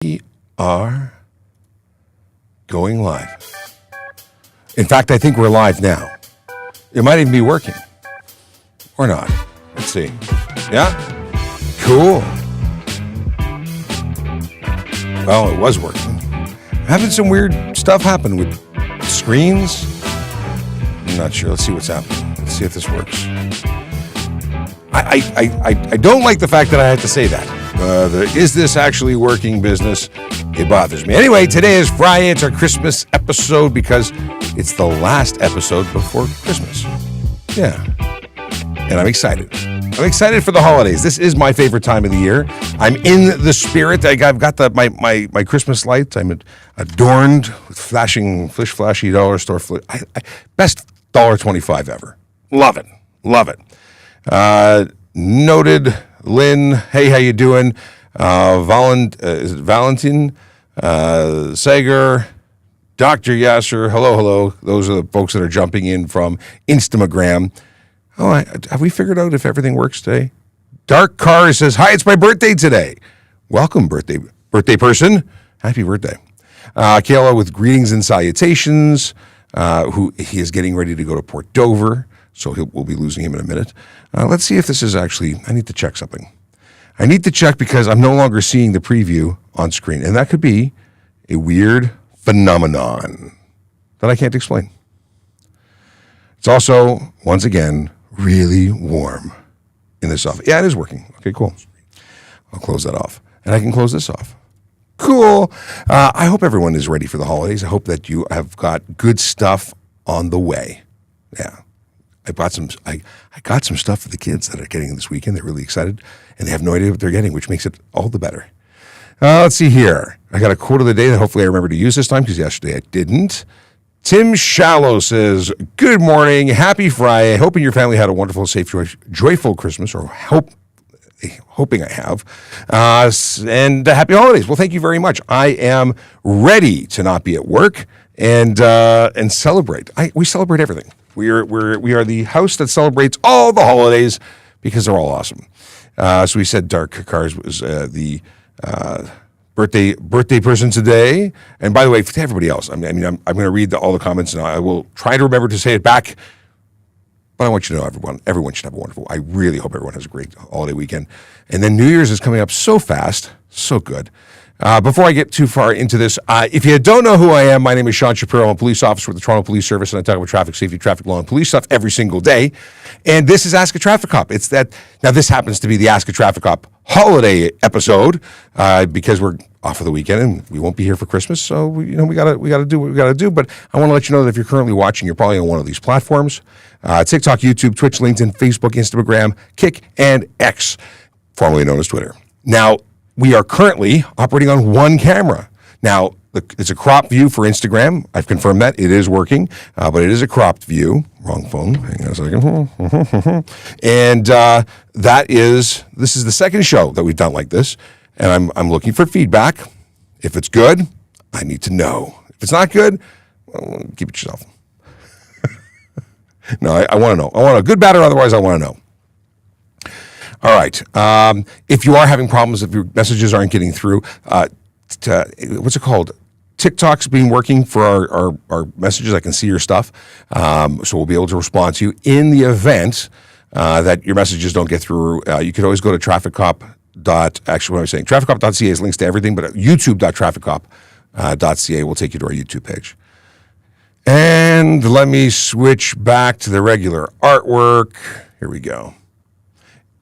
We are going live. In fact, I think we're live now. It might even be working. Or not. Let's see. Yeah? Cool. Well, it was working. Having some weird stuff happen with screens. I'm not sure. Let's see what's happening. Let's see if this works. I don't like the fact that I had to say that. Is this actually working business? It bothers me. Anyway, today is Friday. It's our Christmas episode because it's the last episode before Christmas. Yeah. And I'm excited. I'm excited for the holidays. This is my favorite time of the year. I'm in the spirit. I've got my Christmas lights. I'm adorned with flashy dollar store. Best $1.25 ever. Love it. Love it. Noted Lynn, hey, how you doing? Is it Valentin? Sager, Dr. Yasser, hello. Those are the folks that are jumping in from Instagram. Oh, have we figured out if everything works today? Dark Car says, hi, it's my birthday today. Welcome, birthday person. Happy birthday. Kayla with greetings and salutations. Who he is getting ready to go to Port Dover, so we'll be losing him in a minute. Let's see if this is actually, I need to check something. I need to check because I'm no longer seeing the preview on screen, and that could be a weird phenomenon that I can't explain. It's also, once again, really warm in this office. Yeah, it is working. Okay, cool. I'll close that off, and I can close this off. Cool. I hope everyone is ready for the holidays. I hope that you have got good stuff on the way. Yeah. I got some stuff for the kids that are getting this weekend. They're really excited, and they have no idea what they're getting, which makes it all the better. Let's see here. I got a quote of the day that hopefully I remember to use this time because yesterday I didn't. Tim Shallow says, good morning, happy Friday. Hoping your family had a wonderful, safe, joyful Christmas, or hoping I have, and happy holidays. Well, thank you very much. I am ready to not be at work and celebrate. We celebrate everything. We are the house that celebrates all the holidays because they're all awesome. So we said Dark Cars was the birthday person today. And by the way, to everybody else, I'm going to read all the comments, and I will try to remember to say it back. But I want you to know, everyone should have a wonderful, I really hope everyone has a great holiday weekend. And then New Year's is coming up so fast, so good. Before I get too far into this, if you don't know who I am, my name is Sean Shapiro. I'm a police officer with the Toronto Police Service, and I talk about traffic safety, traffic law, and police stuff every single day. And this is Ask a Traffic Cop. Now this happens to be the Ask a Traffic Cop holiday episode because we're off for the weekend and we won't be here for Christmas. So we gotta do what we gotta do. But I want to let you know that if you're currently watching, you're probably on one of these platforms: TikTok, YouTube, Twitch, LinkedIn, Facebook, Instagram, Kick, and X, formerly known as Twitter. Now, we are currently operating on one camera. Now, it's a cropped view for Instagram. I've confirmed that. It is working, but it is a cropped view. Wrong phone. Hang on a second. And this is the second show that we've done like this, and I'm looking for feedback. If it's good, I need to know. If it's not good, well, keep it yourself. No, I want to know. I want to know. Good, bad, or otherwise, I want to know. All right. If you are having problems, if your messages aren't getting through, what's it called? TikTok's been working for our messages. I can see your stuff. So we'll be able to respond to you in the event that your messages don't get through. You could always go to trafficcop.ca has links to everything, but youtube.trafficcop.ca will take you to our YouTube page. And let me switch back to the regular artwork. Here we go.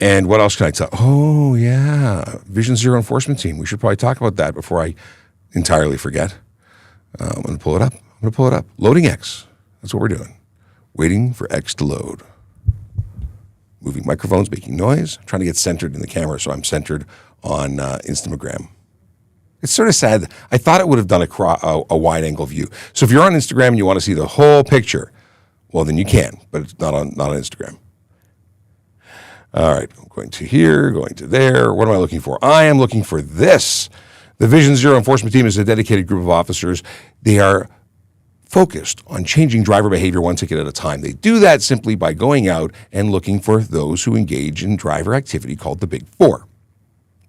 And what else can I tell? Oh, yeah. Vision Zero Enforcement Team. We should probably talk about that before I entirely forget. I'm going to pull it up. Loading X. That's what we're doing. Waiting for X to load. Moving microphones, making noise. Trying to get centered in the camera so I'm centered on Instagram. It's sort of sad. I thought it would have done a wide-angle view. So if you're on Instagram and you want to see the whole picture, well, then you can, but it's not on Instagram. All right, I'm going to here, going to there. What am I looking for? I am looking for this. The Vision Zero Enforcement Team is a dedicated group of officers. They are focused on changing driver behavior one ticket at a time. They do that simply by going out and looking for those who engage in driver activity called the Big Four.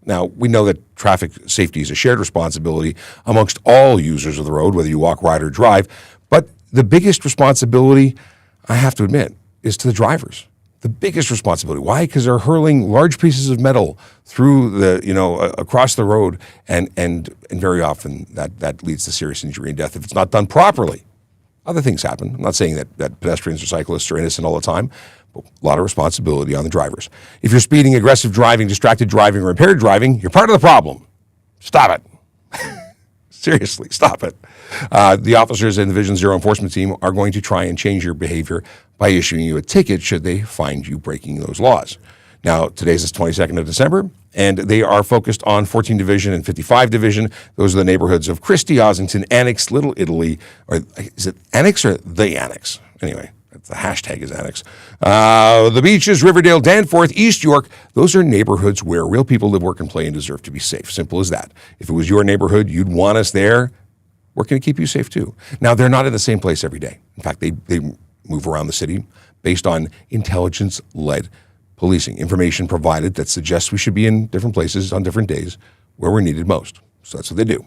Now, we know that traffic safety is a shared responsibility amongst all users of the road, whether you walk, ride, or drive. But the biggest responsibility, I have to admit, is to the drivers. The biggest responsibility. Why? Because they're hurling large pieces of metal through across the road, and very often that leads to serious injury and death if it's not done properly. Other things happen. I'm not saying that pedestrians or cyclists are innocent all the time, but a lot of responsibility on the drivers. If you're speeding, aggressive driving, distracted driving, or impaired driving, you're part of the problem. Stop it. Seriously, stop it. The officers in the Division Zero Enforcement Team are going to try and change your behavior by issuing you a ticket should they find you breaking those laws. Now, today's the 22nd of December, and they are focused on 14 Division and 55 Division. Those are the neighborhoods of Christie, Ossington, Annex, Little Italy, or is it Annex or the Annex? Anyway, the hashtag is Annex. The Beaches, Riverdale, Danforth, East York, those are neighborhoods where real people live, work, and play and deserve to be safe. Simple as that. If it was your neighborhood, you'd want us there. We're going to keep you safe too. Now, they're not in the same place every day. In fact, they move around the city based on intelligence-led policing, information provided that suggests we should be in different places on different days where we're needed most. So that's what they do.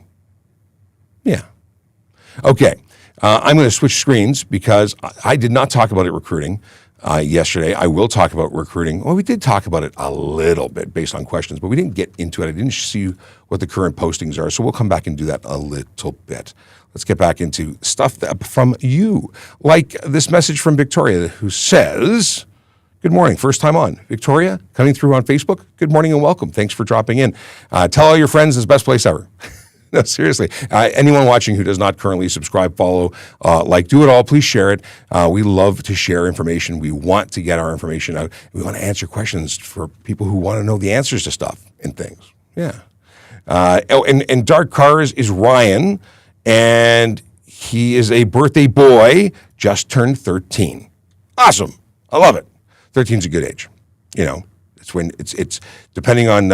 Yeah. Okay. I'm going to switch screens because I did not talk about it recruiting yesterday. I will talk about recruiting. Well, we did talk about it a little bit based on questions, but we didn't get into it. I didn't see what the current postings are, so we'll come back and do that a little bit. Let's get back into stuff from you, like this message from Victoria who says, good morning, first time on. Victoria, coming through on Facebook. Good morning and welcome. Thanks for dropping in. Tell all your friends it's the best place ever. No, seriously. Anyone watching who does not currently subscribe, follow, do it all. Please share it. We love to share information. We want to get our information out. We want to answer questions for people who want to know the answers to stuff and things. Yeah. And Dark Cars is Ryan, and he is a birthday boy, just turned 13. Awesome. I love it. 13 is a good age. You know, it's when it's depending on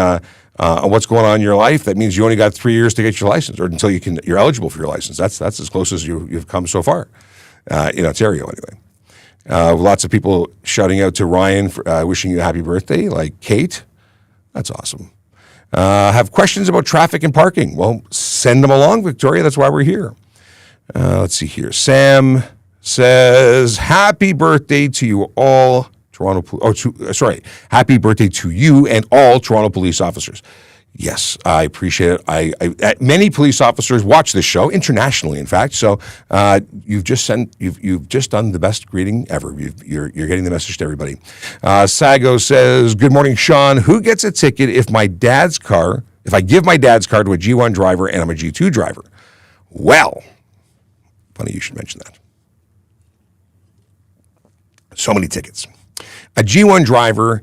what's going on in your life. That means you only got 3 years to get your license, or until you're eligible for your license. That's as close as you've come so far in Ontario, anyway. Lots of people shouting out to Ryan for wishing you a happy birthday, like Kate. That's awesome. Have questions about traffic and parking? Well, send them along, Victoria. That's why we're here. Let's see here. Sam says, "Happy birthday to you all." Happy birthday to you and all Toronto police officers. Yes, I appreciate it. Many police officers watch this show internationally, in fact. So you've just done the best greeting ever. You're getting the message to everybody. Sago says, "Good morning, Sean. Who gets a ticket if I give my dad's car to a G1 driver and I'm a G2 driver?" Well, funny you should mention that. So many tickets. A G1 driver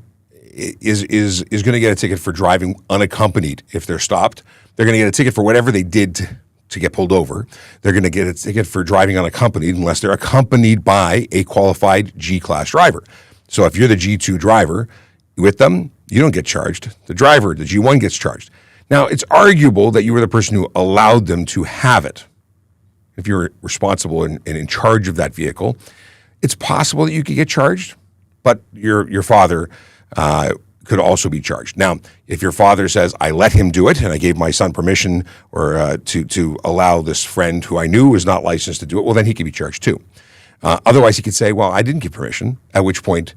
is going to get a ticket for driving unaccompanied if they're stopped. They're going to get a ticket for whatever they did to get pulled over. They're going to get a ticket for driving unaccompanied unless they're accompanied by a qualified G-class driver. So if you're the G2 driver with them, you don't get charged. The driver, the G1, gets charged. Now, it's arguable that you were the person who allowed them to have it. If you're responsible and in charge of that vehicle, it's possible that you could get charged. But your father could also be charged. Now, if your father says, "I let him do it, and I gave my son permission or to allow this friend who I knew was not licensed to do it," well, then he could be charged too. Otherwise, he could say, "Well, I didn't give permission," at which point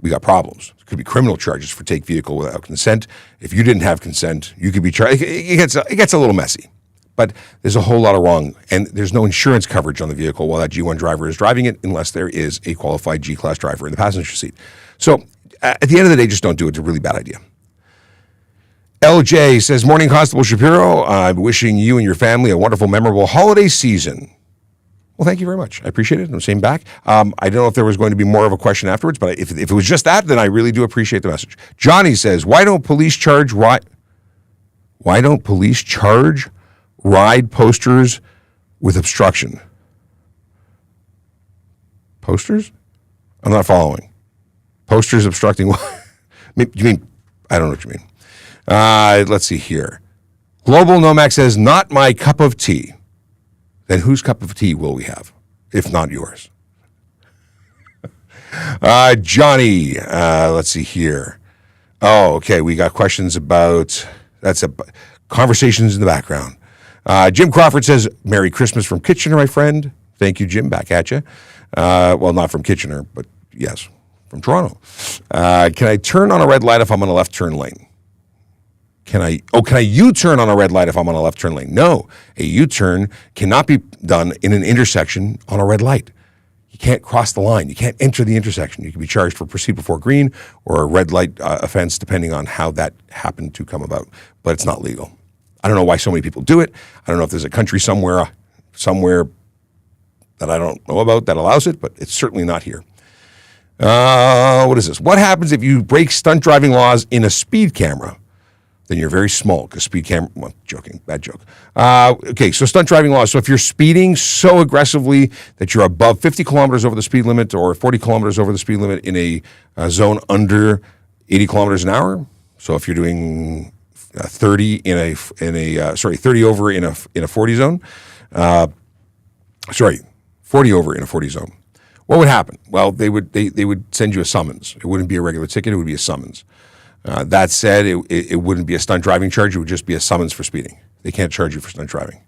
we got problems. It could be criminal charges for take vehicle without consent. If you didn't have consent, you could be charged. It gets a little messy. But there's a whole lot of wrong, and there's no insurance coverage on the vehicle while that G1 driver is driving it unless there is a qualified G-class driver in the passenger seat. So at the end of the day, just don't do it. It's a really bad idea. LJ says, "Morning, Constable Shapiro. I'm wishing you and your family a wonderful, memorable holiday season." Well, thank you very much. I appreciate it. I'm saying back. I don't know if there was going to be more of a question afterwards, but if it was just that, then I really do appreciate the message. Johnny says, why don't police charge ride posters with obstruction? Posters? I'm not following. Posters obstructing what? You mean, I don't know what you mean. Let's see here. Global Nomac says, "Not my cup of tea." Then whose cup of tea will we have, if not yours? Johnny, let's see here. Oh, okay. We got questions about That's conversations in the background. Jim Crawford says, Merry Christmas from Kitchener, my friend. Thank you, Jim. Back at you. Well, not from Kitchener, but yes, from Toronto. Can I turn on a red light if I'm on a left turn lane? Can I U-turn on a red light if I'm on a left turn lane? No, a U-turn cannot be done in an intersection on a red light. You can't cross the line. You can't enter the intersection. You can be charged for proceed before green or a red light offense, depending on how that happened to come about. But it's not legal. I don't know why so many people do it. I don't know if there's a country somewhere that I don't know about that allows it, but it's certainly not here. What is this? What happens if you break stunt driving laws in a speed camera? Then you're very small because speed camera, well, joking, bad joke. Okay, so stunt driving laws. So if you're speeding so aggressively that you're above 50 kilometers over the speed limit or 40 kilometers over the speed limit in a zone under 80 kilometers an hour. So if you're doing 30 30 over in a 40 zone, 40 over in a 40 zone. What would happen? Well, they would send you a summons. It wouldn't be a regular ticket. It would be a summons. That said, it wouldn't be a stunt driving charge. It would just be a summons for speeding. They can't charge you for stunt driving.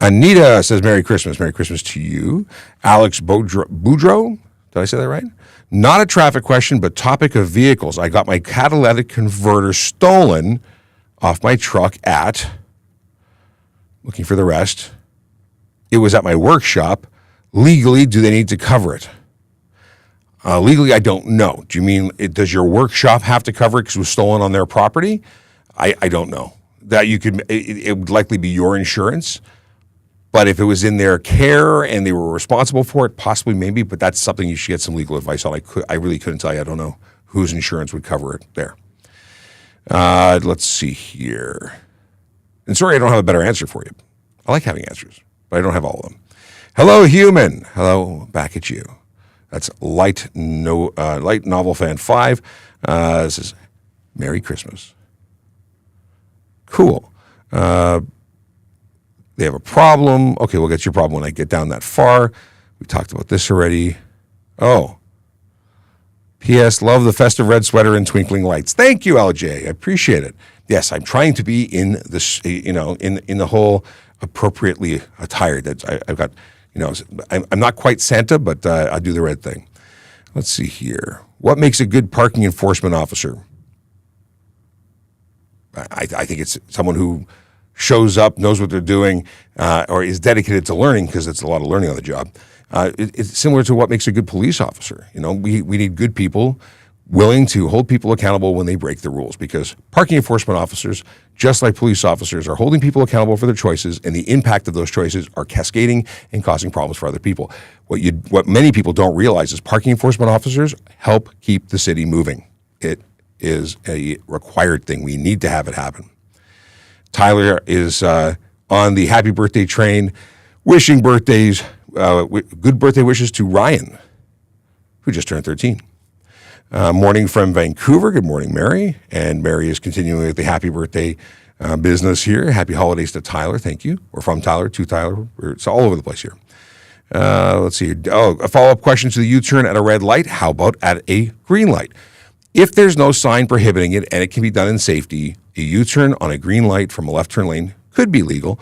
Anita says, Merry Christmas. Merry Christmas to you. Alex Boudreau, did I say that right? Not a traffic question, but topic of vehicles. I got my catalytic converter stolen off my truck at, looking for the rest, it was at my workshop. Legally, do they need to cover it? Legally, I don't know. Do you mean, does your workshop have to cover it because it was stolen on their property? I don't know. That you could, it would likely be your insurance. But if it was in their care and they were responsible for it, possibly, maybe. But that's something you should get some legal advice on. I really couldn't tell you. I don't know whose insurance would cover it there. Let's see here. And sorry, I don't have a better answer for you. I like having answers, but I don't have all of them. Hello, human. Hello, back at you. That's Light Novel Fan 5. Says, Merry Christmas. Cool. They have a problem. Okay, we'll get to your problem when I get down that far. We talked about this already. Oh. P.S. Love the festive red sweater and twinkling lights. Thank you, LJ. I appreciate it. Yes, I'm trying to be in this, in the whole appropriately attired. I've got, I'm not quite Santa, but I do the red thing. Let's see here. What makes a good parking enforcement officer? I think it's someone who shows up, knows what they're doing, or is dedicated to learning, because it's a lot of learning on the job. It's similar to what makes a good police officer. We need good people willing to hold people accountable when they break the rules, because parking enforcement officers, just like police officers, are holding people accountable for their choices, and the impact of those choices are cascading and causing problems for other people. What many people don't realize is parking enforcement officers help keep the city moving. It is a required thing. We need to have it happen. Tyler is on the happy birthday train, wishing birthdays, good birthday wishes to Ryan, who just turned 13. Morning from Vancouver. Good morning, Mary. And Mary is continuing with the happy birthday business here. Happy holidays to Tyler. Thank you. Or from Tyler to Tyler. It's all over the place here. Let's see. Oh, a follow-up question to the U-turn at a red light. How about at a green light? If there's no sign prohibiting it and it can be done in safety, a U-turn on a green light from a left turn lane could be legal.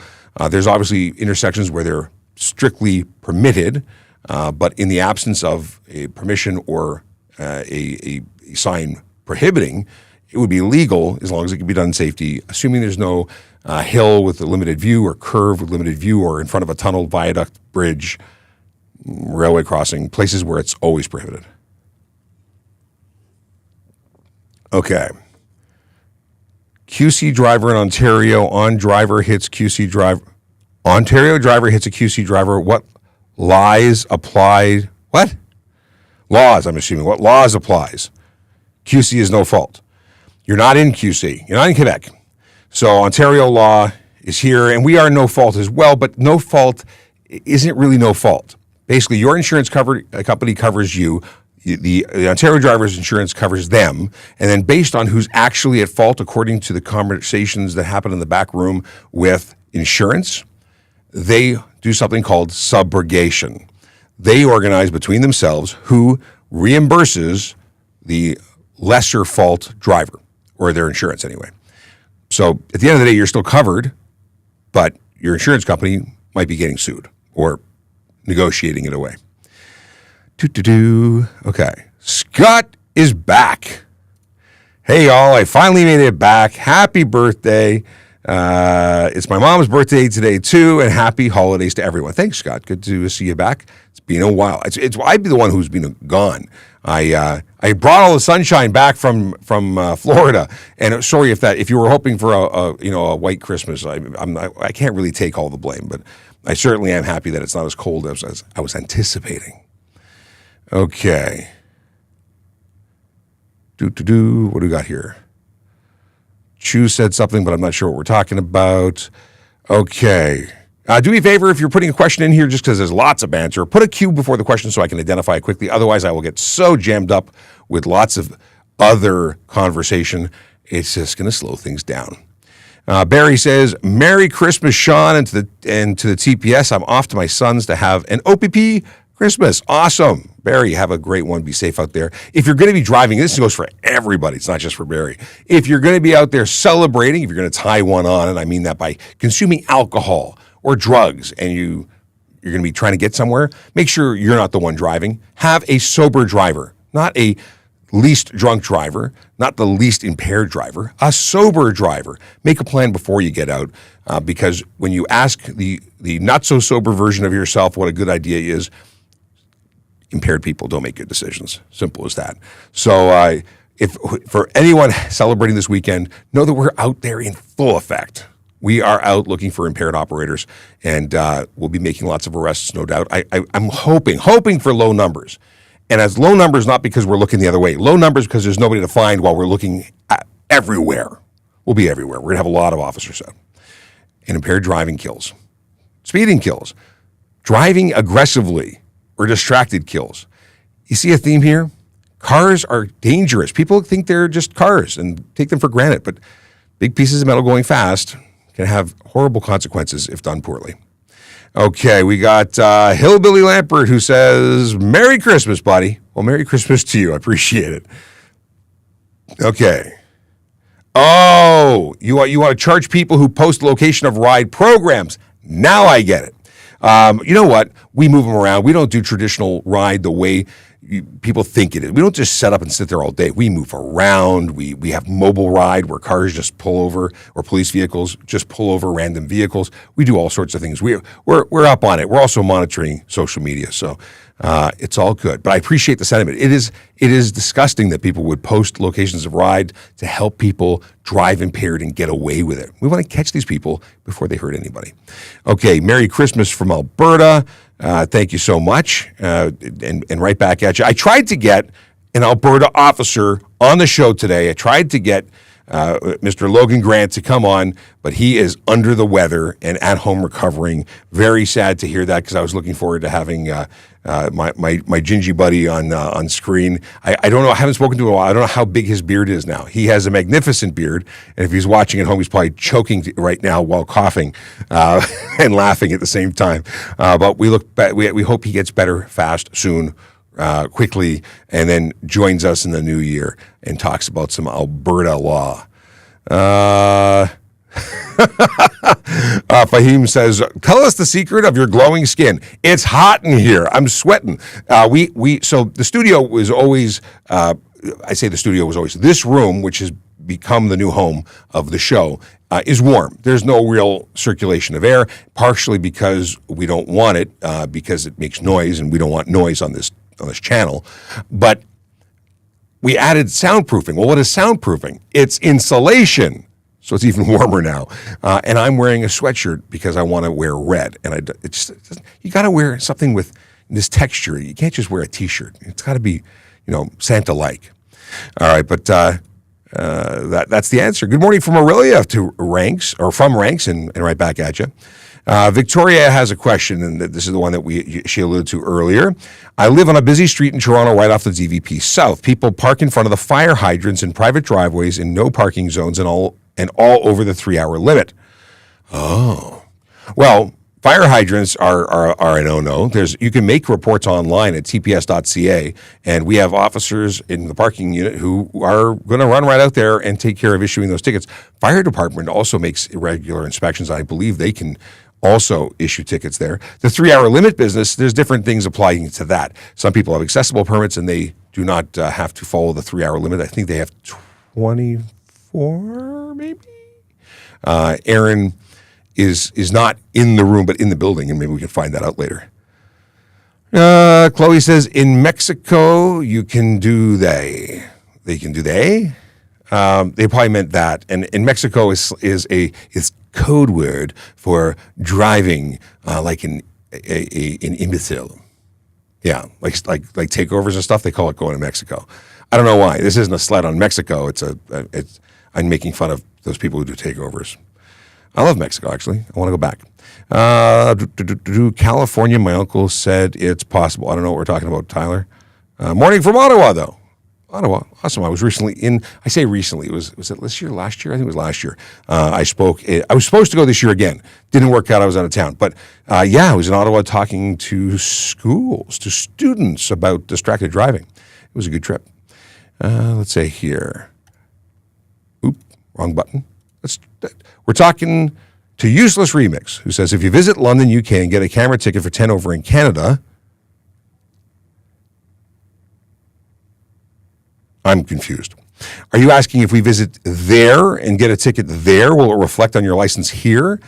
There's obviously intersections where they're strictly permitted, but in the absence of a permission or a sign prohibiting, it would be legal as long as it can be done in safety, assuming there's no hill with a limited view or curve with limited view or in front of a tunnel, viaduct, bridge, railway crossing, places where it's always prohibited. Okay. QC driver in Ontario, driver hits QC driver. Ontario driver hits a QC driver. What lies applied? What? Laws, I'm assuming. What laws applies? QC is no fault. You're not in QC. You're not in Quebec. So Ontario law is here, and we are no fault as well, but no fault isn't really no fault. Basically, your insurance company covers you. The Ontario driver's insurance covers them, and then based on who's actually at fault, according to the conversations that happen in the back room with insurance, they do something called subrogation. They organize between themselves who reimburses the lesser fault driver, or their insurance anyway. So at the end of the day, you're still covered, but your insurance company might be getting sued or negotiating it away. Okay. Scott is back. Hey, y'all. I finally made it back. Happy birthday. It's my mom's birthday today, too, and happy holidays to everyone. Thanks, Scott. Good to see you back. It's been a while. I'd be the one who's been gone. I brought all the sunshine back from Florida, and sorry if you were hoping for a white Christmas. I can't really take all the blame, but I certainly am happy that it's not as cold as I was anticipating. Okay. What do we got here? Chu said something, but I'm not sure what we're talking about. Okay. Do me a favor, if you're putting a question in here, just because there's lots of banter, put a Q before the question so I can identify it quickly. Otherwise, I will get so jammed up with lots of other conversation. It's just going to slow things down. Barry says, Merry Christmas, Sean, and to the TPS. I'm off to my sons to have an OPP Christmas. Awesome. Barry, have a great one. Be safe out there. If you're going to be driving, this goes for everybody. It's not just for Barry. If you're going to be out there celebrating, if you're going to tie one on, and I mean that by consuming alcohol or drugs, and you're going to be trying to get somewhere, make sure you're not the one driving. Have a sober driver, not a least drunk driver, not the least impaired driver, a sober driver. Make a plan before you get out, because when you ask the not so sober version of yourself what a good idea is, impaired people don't make good decisions. Simple as that. So if for anyone celebrating this weekend, know that we're out there in full effect. We are out looking for impaired operators, and we'll be making lots of arrests, no doubt. I'm hoping for low numbers. And as low numbers, not because we're looking the other way. Low numbers because there's nobody to find while we're looking everywhere. We'll be everywhere. We're going to have a lot of officers out. And impaired driving kills. Speeding kills. Driving aggressively or distracted kills. You see a theme here? Cars are dangerous. People think they're just cars and take them for granted, but big pieces of metal going fast can have horrible consequences if done poorly. Okay, we got Hillbilly Lampert who says, Merry Christmas, buddy. Well, Merry Christmas to you. I appreciate it. Okay. Oh, you want to charge people who post location of ride programs. Now I get it. You know what? We move them around. We don't do traditional ride the way people think it is. We don't just set up and sit there all day. We move around. We have mobile ride where cars just pull over, or police vehicles just pull over random vehicles. We do all sorts of things. We're up on it. We're also monitoring social media, so it's all good. But I appreciate the sentiment. It is disgusting that people would post locations of ride to help people drive impaired and get away with it. We want to catch these people before they hurt anybody. Okay, Merry Christmas from Alberta. Thank you so much, and right back at you. I tried to get an Alberta officer on the show today. I tried to get Mr. Logan Grant to come on, but he is under the weather and at home recovering. Very sad to hear that, because I was looking forward to having my gingy buddy on screen. I don't know. I haven't spoken to him in a while. I don't know how big his beard is now. He has a magnificent beard, and if he's watching at home, he's probably choking right now while coughing and laughing at the same time. But we hope he gets better fast, soon. Quickly, and then joins us in the new year and talks about some Alberta law. Fahim says, tell us the secret of your glowing skin. It's hot in here. I'm sweating. So the studio was always, this room, which has become the new home of the show, is warm. There's no real circulation of air, partially because we don't want it, because it makes noise, and we don't want noise on this channel. But we added soundproofing. Well, what is soundproofing? It's insulation. So it's even warmer now. And I'm wearing a sweatshirt because I want to wear red. And you got to wear something with this texture. You can't just wear a T-shirt. It's got to be, Santa-like. All right, but that's the answer. Good morning from Aurelia from Ranks, and right back at you. Victoria has a question, and this is the one that she alluded to earlier. I live on a busy street in Toronto right off the DVP South. People park in front of the fire hydrants in private driveways in no parking zones and all over the 3-hour limit. Oh. Well, Fire hydrants are a no-no. You can make reports online at tps.ca, and we have officers in the parking unit who are going to run right out there and take care of issuing those tickets. Fire department also makes irregular inspections. I believe they can also issue tickets there. The 3-hour limit business, there's different things applying to that. Some people have accessible permits, and they do not have to follow the 3-hour limit. I think they have 24, maybe? Aaron is not in the room, but in the building, and maybe we can find that out later. Chloe says, in Mexico, you can do they. They can do they? They probably meant that. And in Mexico is code word for driving like an imbecile. Yeah, like takeovers and stuff. They call it going to Mexico. I don't know why. This isn't a slight on Mexico. I'm making fun of those people who do takeovers. I love Mexico, actually. I want to go back. California, my uncle said it's possible. I don't know what we're talking about, Tyler. Morning from Ottawa, though. Ottawa, awesome. I was recently I say recently, was it this year, last year? I think it was last year. I was supposed to go this year again. Didn't work out. I was out of town. But I was in Ottawa talking to schools, to students about distracted driving. It was a good trip. Let's say here. Oop, wrong button. We're talking to Useless Remix, who says, if you visit London, UK, and get a camera ticket for 10 over in Canada, I'm confused. Are you asking if we visit there and get a ticket there, will it reflect on your license here?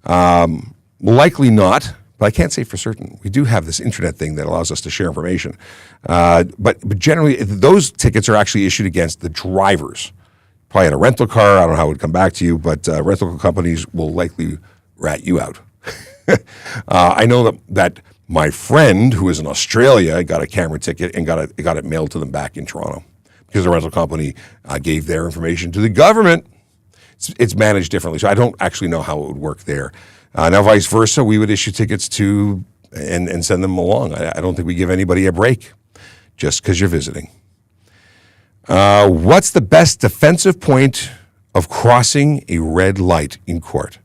Likely not, but I can't say for certain. We do have this internet thing that allows us to share information. But generally, those tickets are actually issued against the drivers. Probably had a rental car. I don't know how it would come back to you, but rental companies will likely rat you out. I know that my friend who is in Australia got a camera ticket and got it mailed to them back in Toronto because the rental company gave their information to the government. It's managed differently, so I don't actually know how it would work there. Now, vice versa, we would issue tickets to and send them along. I don't think we give anybody a break just because you're visiting. What's the best defensive point of crossing a red light in court?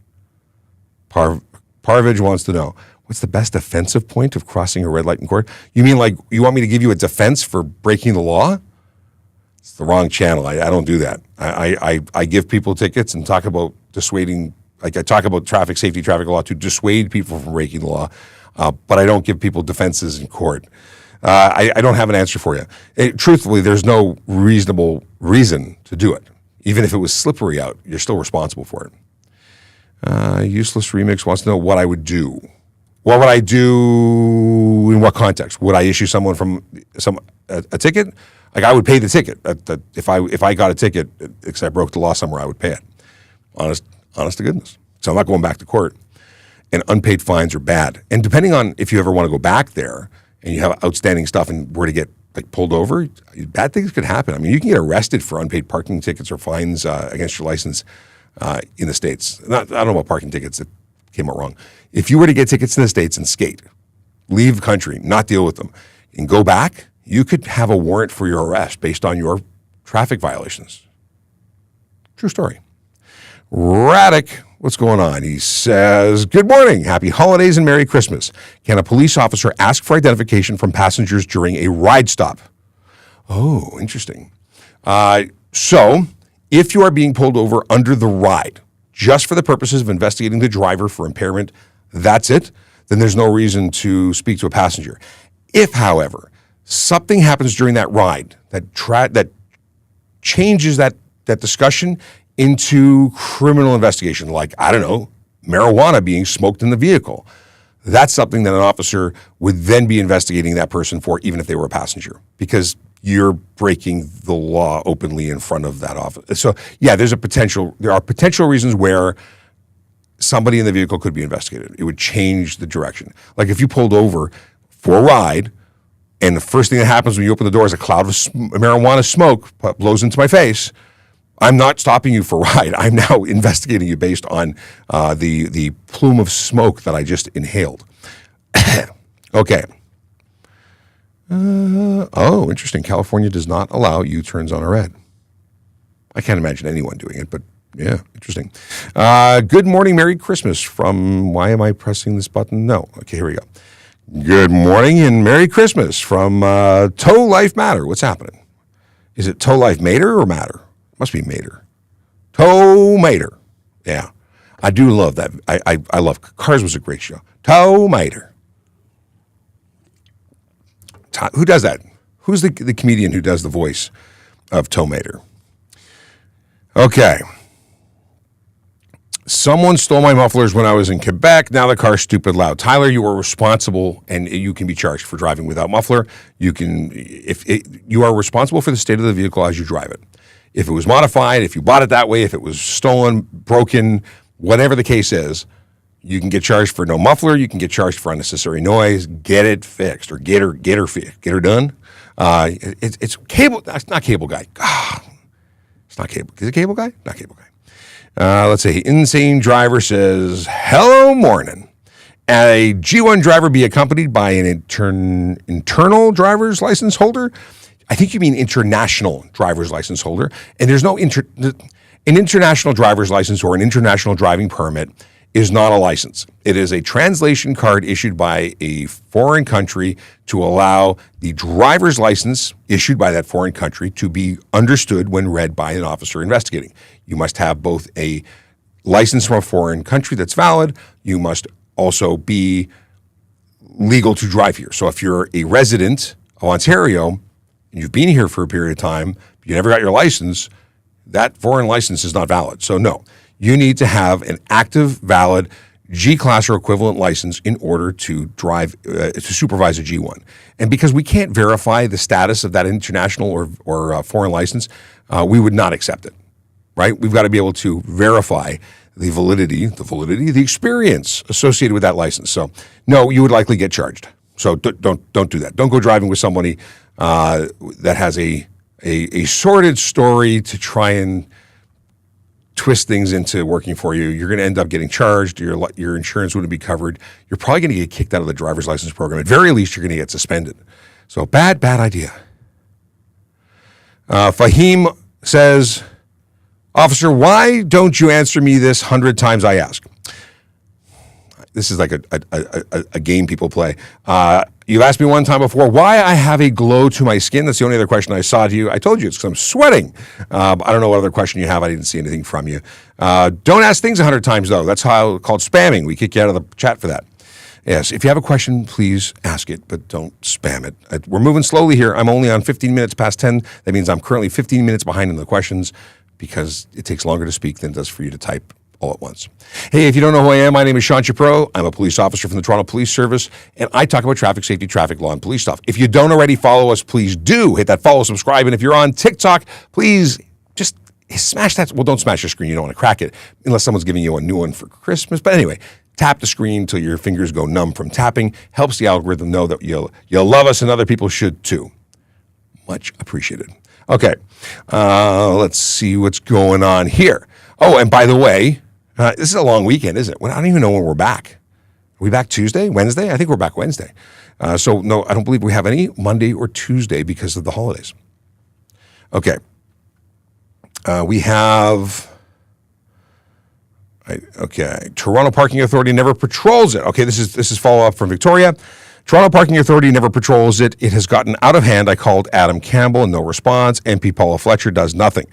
Parvij wants to know, what's the best defensive point of crossing a red light in court? You mean like you want me to give you a defense for breaking the law? It's the wrong channel. I don't do that. I give people tickets and talk about dissuading, like I talk about traffic safety, traffic law to dissuade people from breaking the law, but I don't give people defenses in court. I don't have an answer for you. Truthfully, there's no reasonable reason to do it. Even if it was slippery out, you're still responsible for it. Useless Remix wants to know what I would do. What would I do in what context? Would I issue someone from a ticket? Like I would pay the ticket. If I got a ticket because I broke the law somewhere, I would pay it. Honest to goodness. So I'm not going back to court. And unpaid fines are bad. And depending on if you ever want to go back there, and you have outstanding stuff and were to get like pulled over, bad things could happen. I mean, you can get arrested for unpaid parking tickets or fines against your license in the States. I don't know about parking tickets. It came out wrong. If you were to get tickets in the States and skate, leave the country, not deal with them, and go back, you could have a warrant for your arrest based on your traffic violations. True story. Radic, what's going on? He says, good morning, happy holidays and Merry Christmas. Can a police officer ask for identification from passengers during a ride stop? Oh, interesting. So if you are being pulled over under the ride, just for the purposes of investigating the driver for impairment, that's it, then there's no reason to speak to a passenger. If, however, something happens during that ride that changes that discussion into criminal investigation, like, I don't know, marijuana being smoked in the vehicle. That's something that an officer would then be investigating that person for, even if they were a passenger, because you're breaking the law openly in front of that officer. So, yeah, there are potential reasons where somebody in the vehicle could be investigated. It would change the direction. Like if you pulled over for a ride, and the first thing that happens when you open the door is a cloud of marijuana smoke blows into my face, I'm not stopping you for a ride. I'm now investigating you based on the plume of smoke that I just inhaled. Okay. Oh, interesting. California does not allow U-turns on a red. I can't imagine anyone doing it, but Yeah, interesting. Good morning, Merry Christmas from, why am I pressing this button? No. Okay, here we go. Good morning and Merry Christmas from Toe Life Matter. What's happening? Is it Toe Life Mater or Matter? Must be Mater. Toe Mater. Yeah, I do love that. I love, Cars was a great show. Toe Mater. Who does that? Who's the comedian who does the voice of Toe Mater? Okay. Someone stole my mufflers when I was in Quebec. Now the car's stupid loud. Tyler, you are responsible, and you can be charged for driving without muffler. You are responsible for the state of the vehicle as you drive it. If it was modified, if you bought it that way, if it was stolen, broken, whatever the case is, you can get charged for no muffler. You can get charged for unnecessary noise. Get it fixed, or get her done. It's cable. That's not Cable Guy. It's not Cable. Is it Cable Guy? Not Cable Guy. Let's see. Insane Driver says, hello, morning. A G1 driver be accompanied by an internal driver's license holder? I think you mean international driver's license holder. And there's no an international driver's license or an international driving permit is not a license. It is a translation card issued by a foreign country to allow the driver's license issued by that foreign country to be understood when read by an officer investigating. You must have both a license from a foreign country that's valid. You must also be legal to drive here. So if you're a resident of Ontario and you've been here for a period of time, but you never got your license, that foreign license is not valid. So no. You need to have an active, valid G-class or equivalent license in order to drive, to supervise a G1. And because we can't verify the status of that international or foreign license, we would not accept it, right? We've got to be able to verify the validity, the experience associated with that license. So, no, you would likely get charged. So don't do that. Don't go driving with somebody that has a sordid story to try and twist things into working for you. You're going to end up getting charged. Your insurance wouldn't be covered. You're probably going to get kicked out of the driver's license program. At very least, you're going to get suspended. So bad idea. Fahim says, officer, why don't you answer me this 100 times I ask? This is like a game people play. You asked me one time before why I have a glow to my skin. That's the only other question I saw to you. I told you it's because I'm sweating. I don't know what other question you have. I didn't see anything from you. Don't ask things 100 times, though. That's called spamming. We kick you out of the chat for that. Yes, if you have a question, please ask it, but don't spam it. We're moving slowly here. I'm only on 15 minutes past 10. That means I'm currently 15 minutes behind in the questions because it takes longer to speak than it does for you to type all at once. Hey, if you don't know who I am, my name is Sean Shapiro. I'm a police officer from the Toronto Police Service, and I talk about traffic safety, traffic law, and police stuff. If you don't already follow us, please do. Hit that follow, subscribe, and if you're on TikTok, please just smash that. Well, don't smash your screen. You don't want to crack it unless someone's giving you a new one for Christmas. But anyway, tap the screen till your fingers go numb from tapping. Helps the algorithm know that you'll love us, and other people should too. Much appreciated. Okay, let's see what's going on here. Oh, and by the way, this is a long weekend, isn't it? Well, I don't even know when we're back. Are we back Tuesday, Wednesday? I think we're back Wednesday. So no, I don't believe we have any Monday or Tuesday because of the holidays. Okay. We have, Toronto Parking Authority never patrols it. Okay, this is follow-up from Victoria. Toronto Parking Authority never patrols it. It has gotten out of hand. I called Adam Campbell and no response. MP Paula Fletcher does nothing.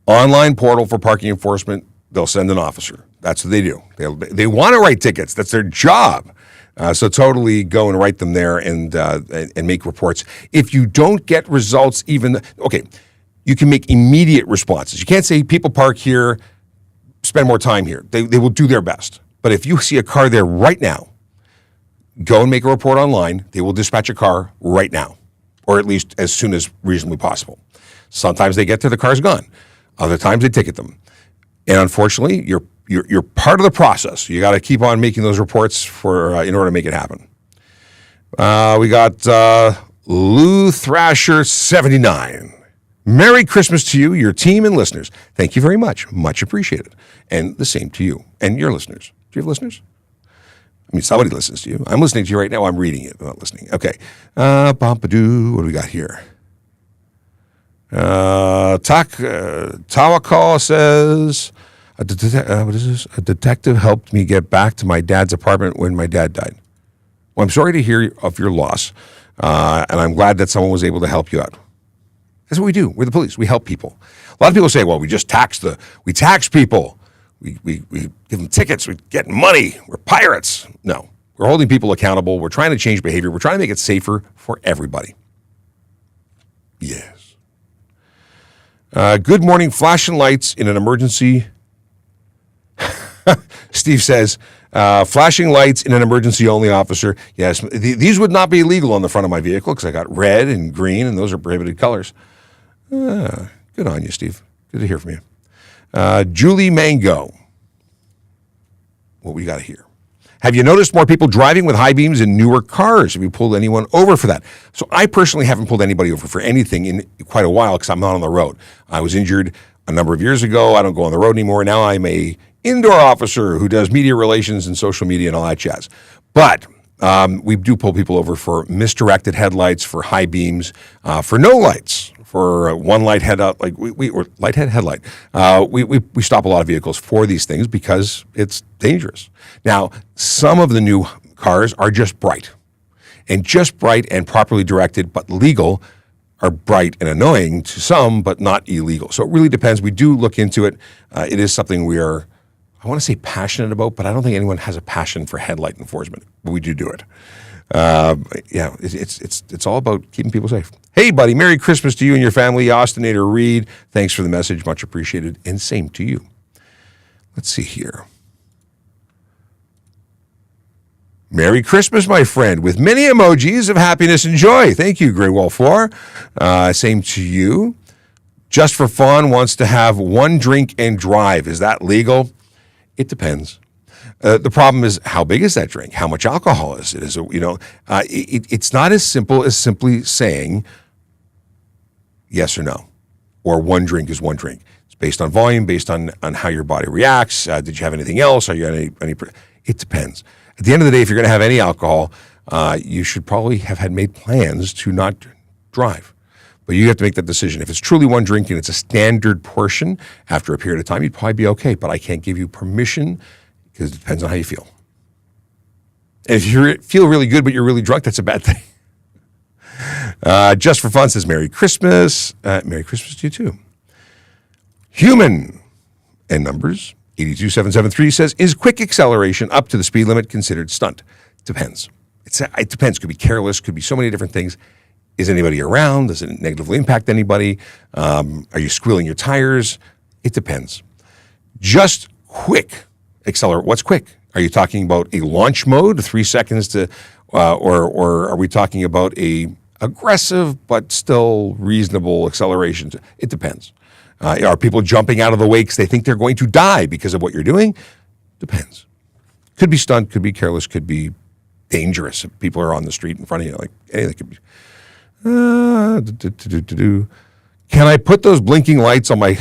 Online portal for parking enforcement, they'll send an officer. That's what they do. They want to write tickets. That's their job. So totally go and write them there and make reports. If you don't get results, you can make immediate responses. You can't say people park here, spend more time here. They will do their best. But if you see a car there right now, go and make a report online. They will dispatch a car right now, or at least as soon as reasonably possible. Sometimes they get there, the car's gone. Other times they ticket them. And unfortunately, you're part of the process. You got to keep on making those reports in order to make it happen. We got Lou Thrasher 79. Merry Christmas to you, your team, and listeners. Thank you very much. Much appreciated. And the same to you and your listeners. Do you have listeners? I mean, somebody listens to you. I'm listening to you right now. I'm reading it. I'm not listening. Okay. Bompadoo. What do we got here? Tawakal says, What is this? A detective helped me get back to my dad's apartment when my dad died. Well, I'm sorry to hear of your loss, and I'm glad that someone was able to help you out. That's what we do. We're the police. We help people. A lot of people say, well, we tax people. We give them tickets. We get money. We're pirates. No, we're holding people accountable. We're trying to change behavior. We're trying to make it safer for everybody. Yes. Good morning. Flashing lights in an emergency. Steve says, flashing lights in an emergency only, officer. Yes, these would not be illegal on the front of my vehicle because I got red and green, and those are prohibited colors. Good on you, Steve. Good to hear from you. Julie Mango. What we got here? Have you noticed more people driving with high beams in newer cars? Have you pulled anyone over for that? So I personally haven't pulled anybody over for anything in quite a while because I'm not on the road. I was injured a number of years ago. I don't go on the road anymore. Now I'm a indoor officer who does media relations and social media and all that jazz. But we do pull people over for misdirected headlights, for high beams, for no lights, for one light headlight, or light headlight. We stop a lot of vehicles for these things because it's dangerous. Now, some of the new cars are just bright, and properly directed, but legal, are bright and annoying to some, but not illegal. So it really depends. We do look into it. It is something we are, I want to say, passionate about, but I don't think anyone has a passion for headlight enforcement. But we do it. It's all about keeping people safe. Hey, buddy, Merry Christmas to you and your family. Austinator Reed, thanks for the message. Much appreciated. And same to you. Let's see here. Merry Christmas, my friend, with many emojis of happiness and joy. Thank you, Grey Wall Floor. Same to you. Just for Fun wants to have one drink and drive. Is that legal? It depends. The problem is, how big is that drink? How much alcohol is it? It's not as simple as simply saying yes or no, or one drink is one drink. It's based on volume, based on how your body reacts. Did you have anything else? Are you any? It depends. At the end of the day, if you're going to have any alcohol, you should probably have made plans to not drive. But you have to make that decision. If it's truly one drink and it's a standard portion, after a period of time, you'd probably be okay. But I can't give you permission because it depends on how you feel. And if you feel really good but you're really drunk, that's a bad thing. Just for Fun says, Merry Christmas. Merry Christmas to you too. Human and numbers. 82773 says, is quick acceleration up to the speed limit considered stunt? Depends. It depends. Could be careless. Could be so many different things. Is anybody around? Does it negatively impact anybody? Are you squealing your tires? It depends. Just quick accelerate. What's quick? Are you talking about a launch mode, 3 seconds to, or are we talking about a aggressive but still reasonable acceleration? It depends. Are people jumping out of the way because they think they're going to die because of what you're doing? Depends. Could be stunt, could be careless, could be dangerous. If people are on the street in front of you, like anything could be. Can I put those blinking lights on my?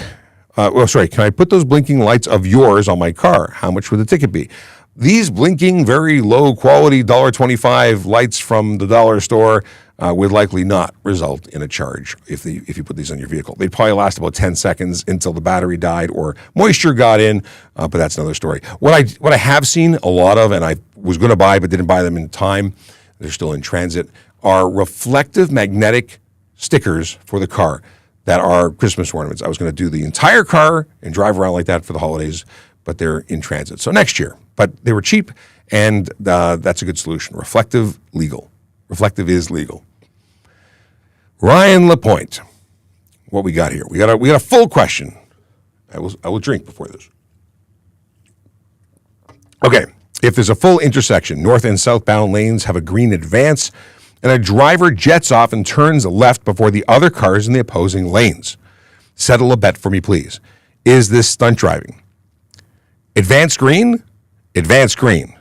Can I put those blinking lights of yours on my car? How much would the ticket be? These blinking, very low quality $1.25 lights from the dollar store would likely not result in a charge if you put these on your vehicle. They'd probably last about 10 seconds until the battery died or moisture got in, but that's another story. What I have seen a lot of, and I was going to buy but didn't buy them in time, they're still in transit, are reflective magnetic stickers for the car that are Christmas ornaments. I was going to do the entire car and drive around like that for the holidays, but they're in transit. So next year. But they were cheap, and that's a good solution. Reflective, legal. Reflective is legal. Ryan Lapointe. What we got here? We got a full question. I will drink before this. Okay. If there's a full intersection, north and southbound lanes have a green advance, and a driver jets off and turns left before the other cars in the opposing lanes. Settle a bet for me, please. Is this stunt driving? Advance green? Advance green.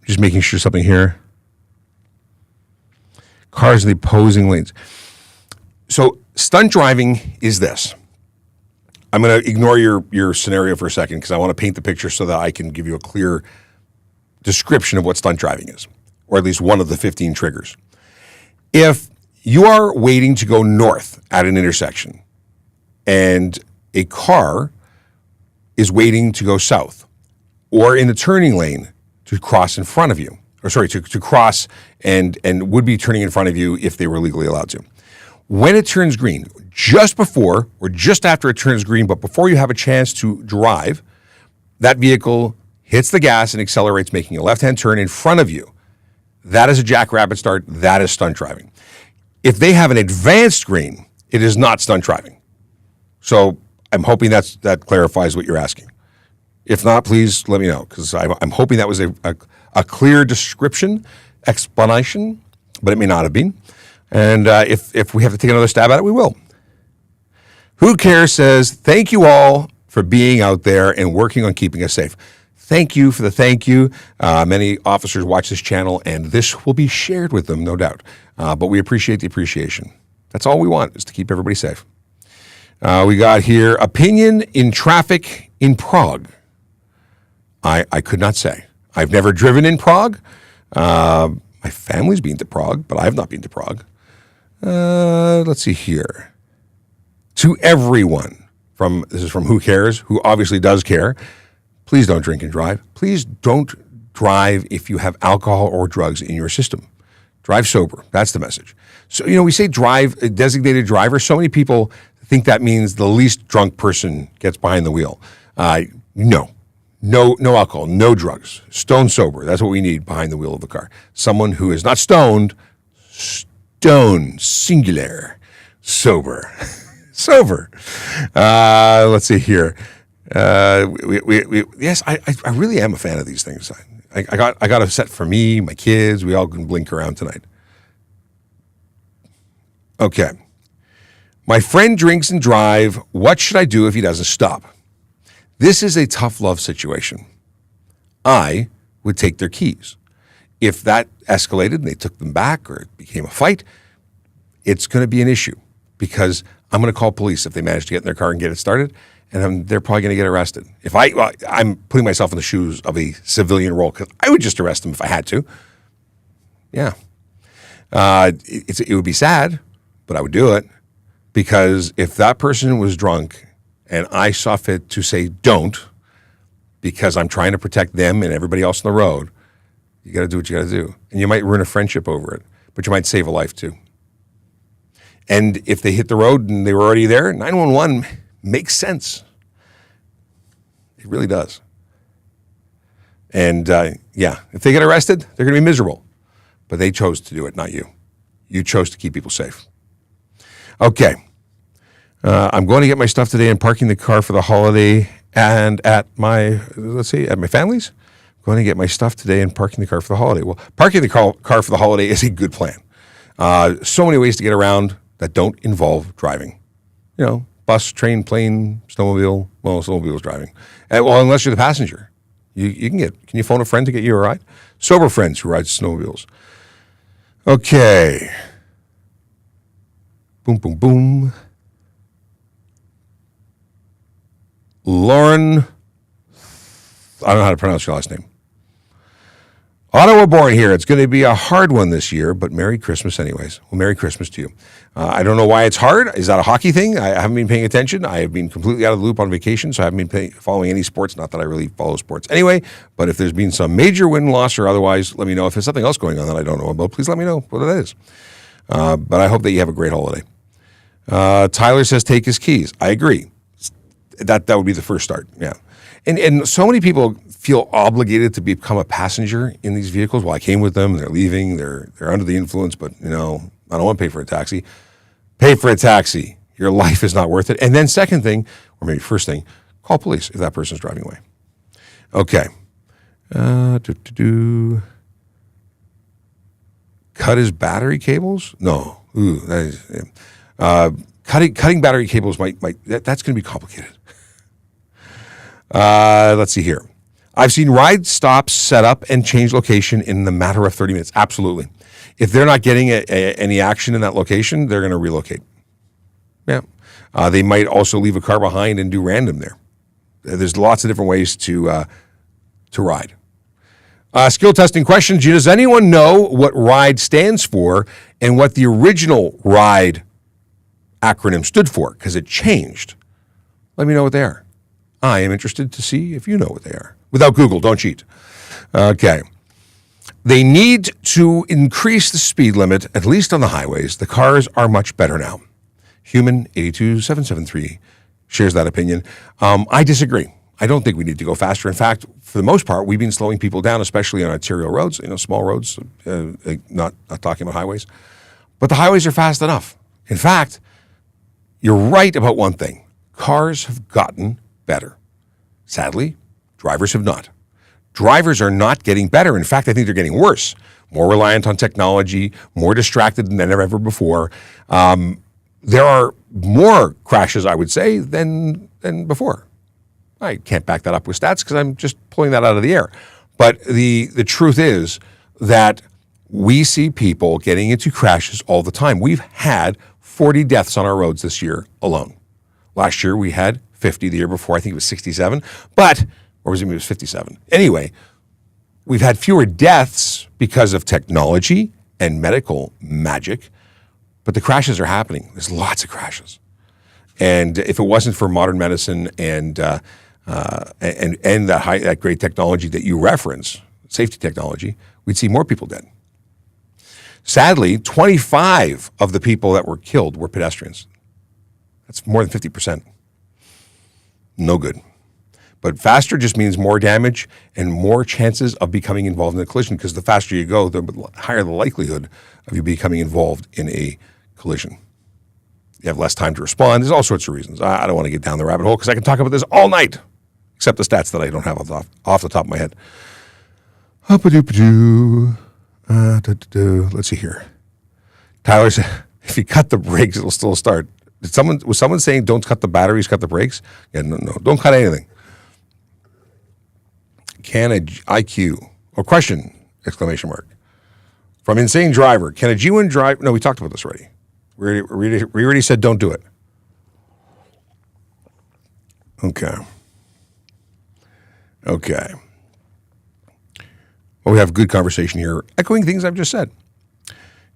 Just making sure something here. Cars in the opposing lanes. So stunt driving is this. I'm going to ignore your scenario for a second because I want to paint the picture so that I can give you a clear description of what stunt driving is, or at least one of the 15 triggers. If You are waiting to go north at an intersection, and a car is waiting to go south or in the turning lane to cross in front of you, or sorry, to cross and would be turning in front of you if they were legally allowed to. When it turns green, just before or just after it turns green, but before you have a chance to drive, that vehicle hits the gas and accelerates, making a left-hand turn in front of you. That is a jackrabbit start. That is stunt driving. If they have an advanced green, it is not stunt driving. So I'm hoping that clarifies what you're asking. If not, please let me know, because I'm hoping that was a clear description, explanation, but it may not have been. And if we have to take another stab at it, we will. Who Cares says, thank you all for being out there and working on keeping us safe. Thank you for the thank you. Many officers watch this channel, and this will be shared with them, no doubt. But we appreciate the appreciation. That's all we want, is to keep everybody safe. We got here, opinion in traffic in Prague. I could not say. I've never driven in Prague. My family's been to Prague, but I have not been to Prague. Let's see here. To everyone, this is from Who Cares, who obviously does care, please don't drink and drive. Please don't drive if you have alcohol or drugs in your system. Drive sober. That's the message. So, we say drive, a designated driver. So many people think that means the least drunk person gets behind the wheel. No alcohol, no drugs. Stone sober. That's what we need behind the wheel of the car. Someone who is not stoned, stone, singular, sober. Sober. Let's see here. Yes, I really am a fan of these things. I got a set for me, my kids. We all can blink around tonight. Okay. My friend drinks and drive. What should I do if he doesn't stop? This is a tough love situation. I would take their keys. If that escalated and they took them back or it became a fight, it's going to be an issue because I'm going to call police if they manage to get in their car and get it started, and they're probably going to get arrested. If I'm putting myself in the shoes of a civilian role, because I would just arrest them if I had to. Yeah. It would be sad, but I would do it because if that person was drunk and I saw fit to say don't because I'm trying to protect them and everybody else on the road, you got to do what you got to do. And you might ruin a friendship over it, but you might save a life too. And if they hit the road and they were already there, 911 makes sense. It really does. And if they get arrested, they're going to be miserable. But they chose to do it, not you. You chose to keep people safe. Okay. I'm going to get my stuff today and parking the car for the holiday and at my family's. I'm going to get my stuff today and parking the car for the holiday. Well, parking the car for the holiday is a good plan. So many ways to get around that don't involve driving. Bus, train, plane, snowmobile. Well, snowmobile's driving. Unless you're the passenger. Can you phone a friend to get you a ride? Sober friends who ride snowmobiles. Okay. Boom, boom, boom. Lauren, I don't know how to pronounce your last name. Ottawa born here. It's going to be a hard one this year, but Merry Christmas anyways. Well, Merry Christmas to you. I don't know why it's hard. Is that a hockey thing? I haven't been paying attention. I have been completely out of the loop on vacation, so I haven't been following any sports. Not that I really follow sports anyway, but if there's been some major win, loss, or otherwise, let me know. If there's something else going on that I don't know about, please let me know what it is. But I hope that you have a great holiday. Tyler says take his keys. I agree. That would be the first start, yeah. And so many people feel obligated to become a passenger in these vehicles. Well, I came with them, they're leaving, they're under the influence, but I don't want to pay for a taxi. Pay for a taxi. Your life is not worth it. And then second thing, or maybe first thing, call police if that person's driving away. Okay. Cut his battery cables? No. Ooh, that is, cutting battery cables that's going to be complicated. Let's see here. I've seen ride stops set up and change location in the matter of 30 minutes. Absolutely. If they're not getting any action in that location, they're going to relocate. Yeah. They might also leave a car behind and do random there. There's lots of different ways to ride. Skill testing question. Does anyone know what RIDE stands for and what the original RIDE acronym stood for? Because it changed. Let me know what they are. I am interested to see if you know what they are. Without Google, don't cheat. Okay. They need to increase the speed limit, at least on the highways. The cars are much better now. Human 82773 shares that opinion. I disagree. I don't think we need to go faster. In fact, for the most part, we've been slowing people down, especially on arterial roads, small roads, not talking about highways. But the highways are fast enough. In fact, you're right about one thing. Cars have gotten better. Sadly, drivers have not. Drivers are not getting better. In fact, I think they're getting worse, more reliant on technology, more distracted than ever before. There are more crashes, I would say, than before. I can't back that up with stats because I'm just pulling that out of the air. But the truth is that we see people getting into crashes all the time. We've had 40 deaths on our roads this year alone. Last year we had 50. The year before I think it was 67. Or was it 57? Anyway, we've had fewer deaths because of technology and medical magic, but the crashes are happening. There's lots of crashes. And if it wasn't for modern medicine and that great technology that you reference, safety technology, we'd see more people dead. Sadly, 25 of the people that were killed were pedestrians. That's more than 50%. No good. But faster just means more damage and more chances of becoming involved in a collision, because the faster you go, the higher the likelihood of you becoming involved in a collision. You have less time to respond. There's all sorts of reasons. I don't want to get down the rabbit hole because I can talk about this all night, except the stats that I don't have off the top of my head. Let's see here. Tyler said, if you cut the brakes, it'll still start. Was someone saying don't cut the batteries, cut the brakes? Yeah, no, don't cut anything. Can a IQ, or question, exclamation mark, from Insane Driver, can a G1 drive, no, we talked about this already. We already said don't do it. Okay. Well, we have good conversation here, echoing things I've just said.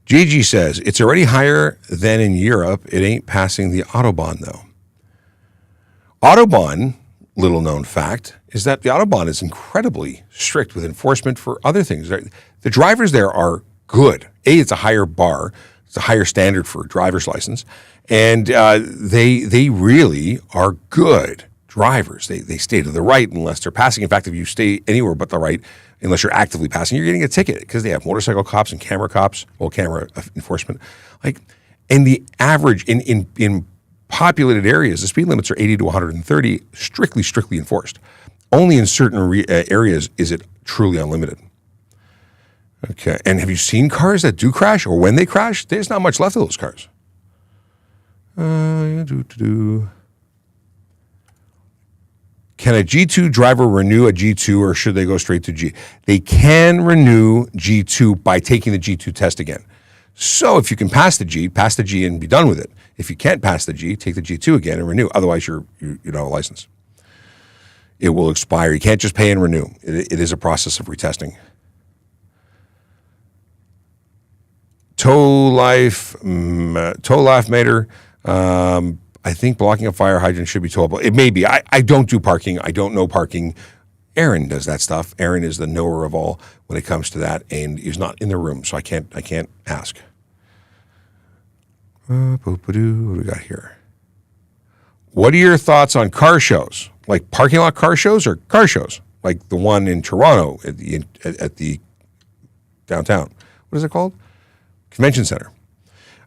Gigi says, it's already higher than in Europe. It ain't passing the Autobahn, though. Autobahn, little known fact, is that the Autobahn is incredibly strict with enforcement for other things. The drivers there are good. It's a higher bar. It's a higher standard for a driver's license. And they really are good drivers. They stay to the right unless they're passing. In fact, if you stay anywhere but the right, unless you're actively passing, you're getting a ticket because they have motorcycle cops and camera cops, camera enforcement. And the average in populated areas, the speed limits are 80 to 130, strictly enforced. Only in certain areas is it truly unlimited. Okay, and have you seen cars that do crash, or when they crash? There's not much left of those cars. Can a G2 driver renew a G2, or should they go straight to G? They can renew G2 by taking the G2 test again. So if you can pass the G and be done with it. If you can't pass the G, take the G2 again and renew. Otherwise, you don't have a license. It will expire. You can't just pay and renew. It is a process of retesting. Tow life meter. I think blocking a fire hydrant should be towable. It may be. I don't do parking. I don't know parking. Aaron does that stuff. Aaron is the knower of all when it comes to that, and he's not in the room, so I can't ask. What do we got here? What are your thoughts on car shows, like parking lot car shows or car shows, like the one in Toronto at the downtown? What is it called? Convention Center.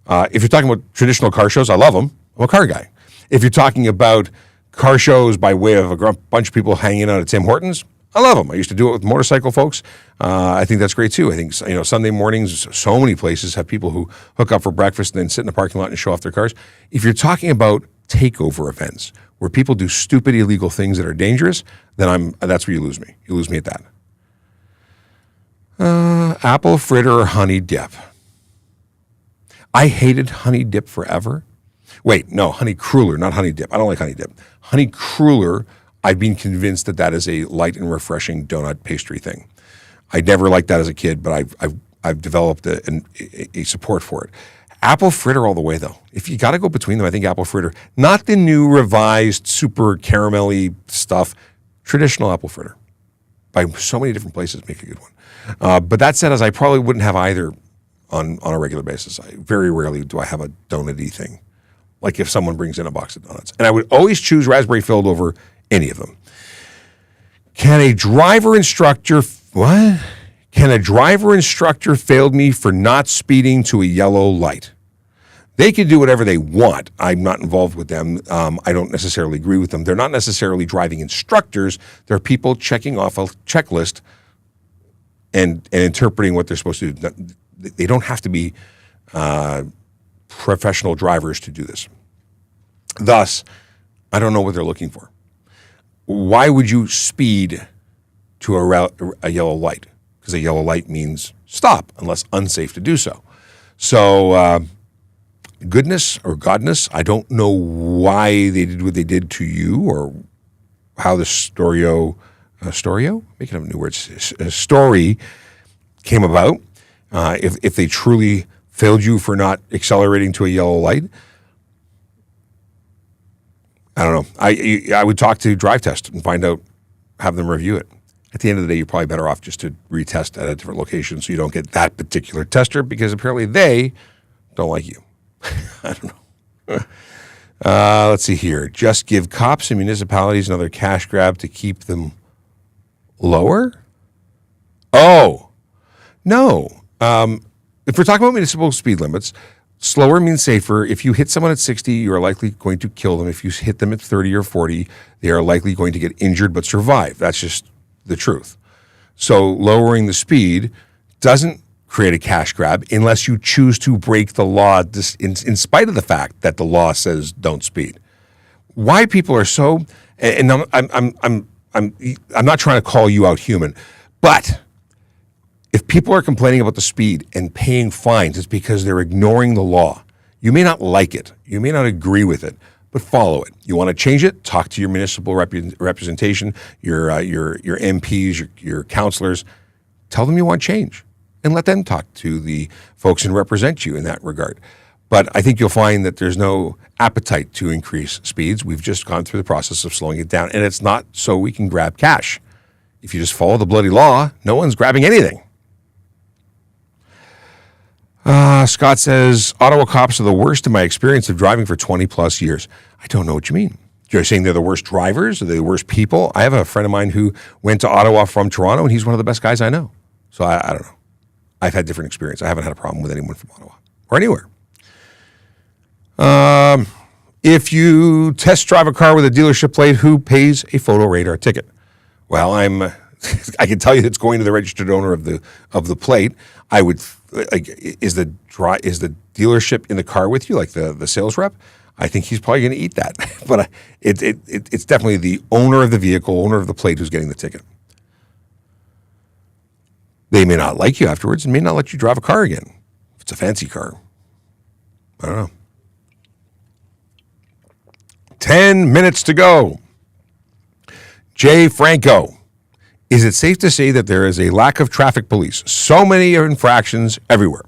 If you're talking about traditional car shows, I love them. I'm a car guy. If you're talking about car shows by way of a bunch of people hanging out at Tim Hortons, I love them. I used to do it with motorcycle folks. I think that's great too. I think Sunday mornings, so many places have people who hook up for breakfast and then sit in the parking lot and show off their cars. If you're talking about takeover events where people do stupid, illegal things that are dangerous, then that's where you lose me. You lose me at that. Apple fritter or honey dip? I hated honey dip forever. Wait, no, honey cruller, not honey dip. I don't like honey dip. Honey cruller, I've been convinced that is a light and refreshing donut pastry thing. I never liked that as a kid, but I've developed a support for it. Apple fritter all the way, though. If you got to go between them, I think apple fritter, not the new revised super caramelly stuff, traditional apple fritter. By so many different places make a good one. But that said, as I probably wouldn't have either on a regular basis. Very rarely do I have a donut-y thing, like if someone brings in a box of donuts. And I would always choose raspberry filled over any of them. Can a driver instructor fail me for not speeding to a yellow light? They can do whatever they want. I'm not involved with them. I don't necessarily agree with them. They're not necessarily driving instructors. They're people checking off a checklist and interpreting what they're supposed to do. They don't have to be professional drivers to do this. Thus, I don't know what they're looking for. Why would you speed to a yellow light? Because a yellow light means stop, unless unsafe to do so. So, goodness or godness, I don't know why they did what they did to you or how the story came about. If they truly failed you for not accelerating to a yellow light, I don't know. I would talk to Drive Test and find out, have them review it. At the end of the day, you're probably better off just to retest at a different location so you don't get that particular tester because apparently they don't like you. I don't know. Let's see here. Just give cops and municipalities another cash grab to keep them lower? Oh, no. If we're talking about municipal speed limits, slower means safer. If you hit someone at 60, you are likely going to kill them. If you hit them at 30 or 40, they are likely going to get injured but survive. That's just the truth. So lowering the speed doesn't create a cash grab unless you choose to break the law in spite of the fact that the law says don't speed. Why people are so, and I'm not trying to call you out human, but if people are complaining about the speed and paying fines, it's because they're ignoring the law. You may not like it, you may not agree with it, but follow it. You want to change it? Talk to your municipal representation, your MPs, your councillors. Tell them you want change. And let them talk to the folks and represent you in that regard. But I think you'll find that there's no appetite to increase speeds. We've just gone through the process of slowing it down. And it's not so we can grab cash. If you just follow the bloody law, no one's grabbing anything. Scott says, Ottawa cops are the worst in my experience of driving for 20 plus years. I don't know what you mean. You're saying they're the worst drivers? Are they the worst people? I have a friend of mine who went to Ottawa from Toronto, and he's one of the best guys I know. So I don't know. I've had different experience. I haven't had a problem with anyone from Ottawa or anywhere. If you test drive a car with a dealership plate, who pays a photo radar ticket? Well, I can tell you it's going to the registered owner of the plate. I would is the dealership in the car with you, like the sales rep? I think he's probably going to eat that. But it's definitely the owner of the vehicle, owner of the plate, who's getting the ticket. They may not like you afterwards and may not let you drive a car again. If it's a fancy car. I don't know. 10 minutes to go. Jay Franco. Is it safe to say that there is a lack of traffic police? So many infractions everywhere.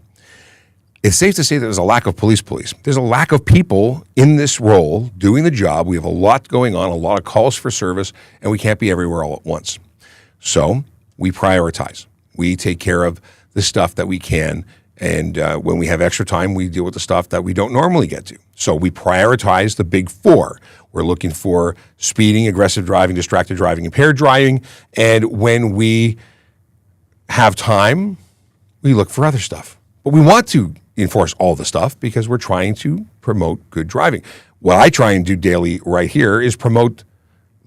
It's safe to say that there's a lack of police. There's a lack of people in this role doing the job. We have a lot going on, a lot of calls for service, and we can't be everywhere all at once. So we prioritize. We take care of the stuff that we can, and when we have extra time, we deal with the stuff that we don't normally get to. So we prioritize the big four. We're looking for speeding, aggressive driving, distracted driving, impaired driving, and when we have time, we look for other stuff. But we want to enforce all the stuff because we're trying to promote good driving. What I try and do daily right here is promote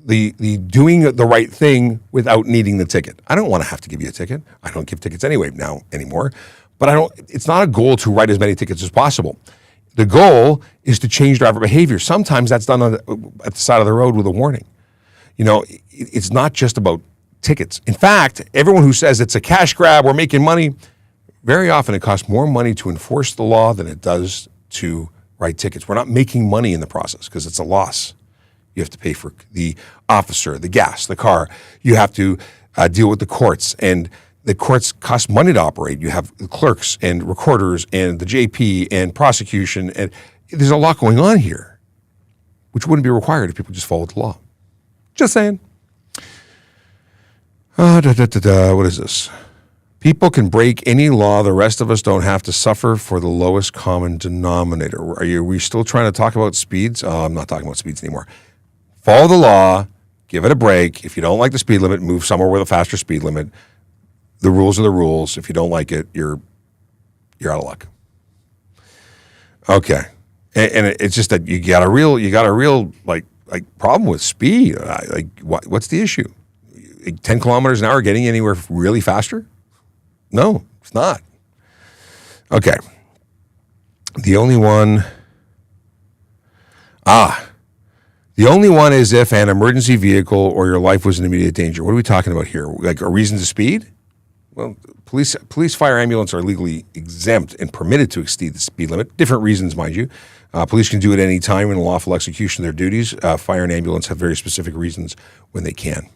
the doing the right thing without needing the ticket. I don't want to have to give you a ticket. I don't give tickets anymore. But it's not a goal to write as many tickets as possible. The goal is to change driver behavior. Sometimes that's done at the side of the road with a warning. It's not just about tickets. In fact, everyone who says it's a cash grab, we're making money, very often it costs more money to enforce the law than it does to write tickets. We're not making money in the process because it's a loss. You have to pay for the officer, the gas, the car. You have to deal with the courts. And the courts cost money to operate. You have clerks and recorders and the JP and prosecution, and there's a lot going on here, which wouldn't be required if people just followed the law. Just saying. What is this? People can break any law. The rest of us don't have to suffer for the lowest common denominator. Are we still trying to talk about speeds? I'm not talking about speeds anymore. Follow the law. Give it a break. If you don't like the speed limit, move somewhere with a faster speed limit. The rules are the rules. If you don't like it, you're out of luck. Okay, and it's just that you got a real like problem with speed. What's the issue? 10 kilometers an hour getting anywhere really faster? No, it's not. Okay. The only one is if an emergency vehicle or your life was in immediate danger. What are we talking about here? Like a reason to speed? Well, police, fire, ambulance are legally exempt and permitted to exceed the speed limit. Different reasons, mind you. Police can do it any time in lawful execution of their duties. Fire and ambulance have very specific reasons when they can.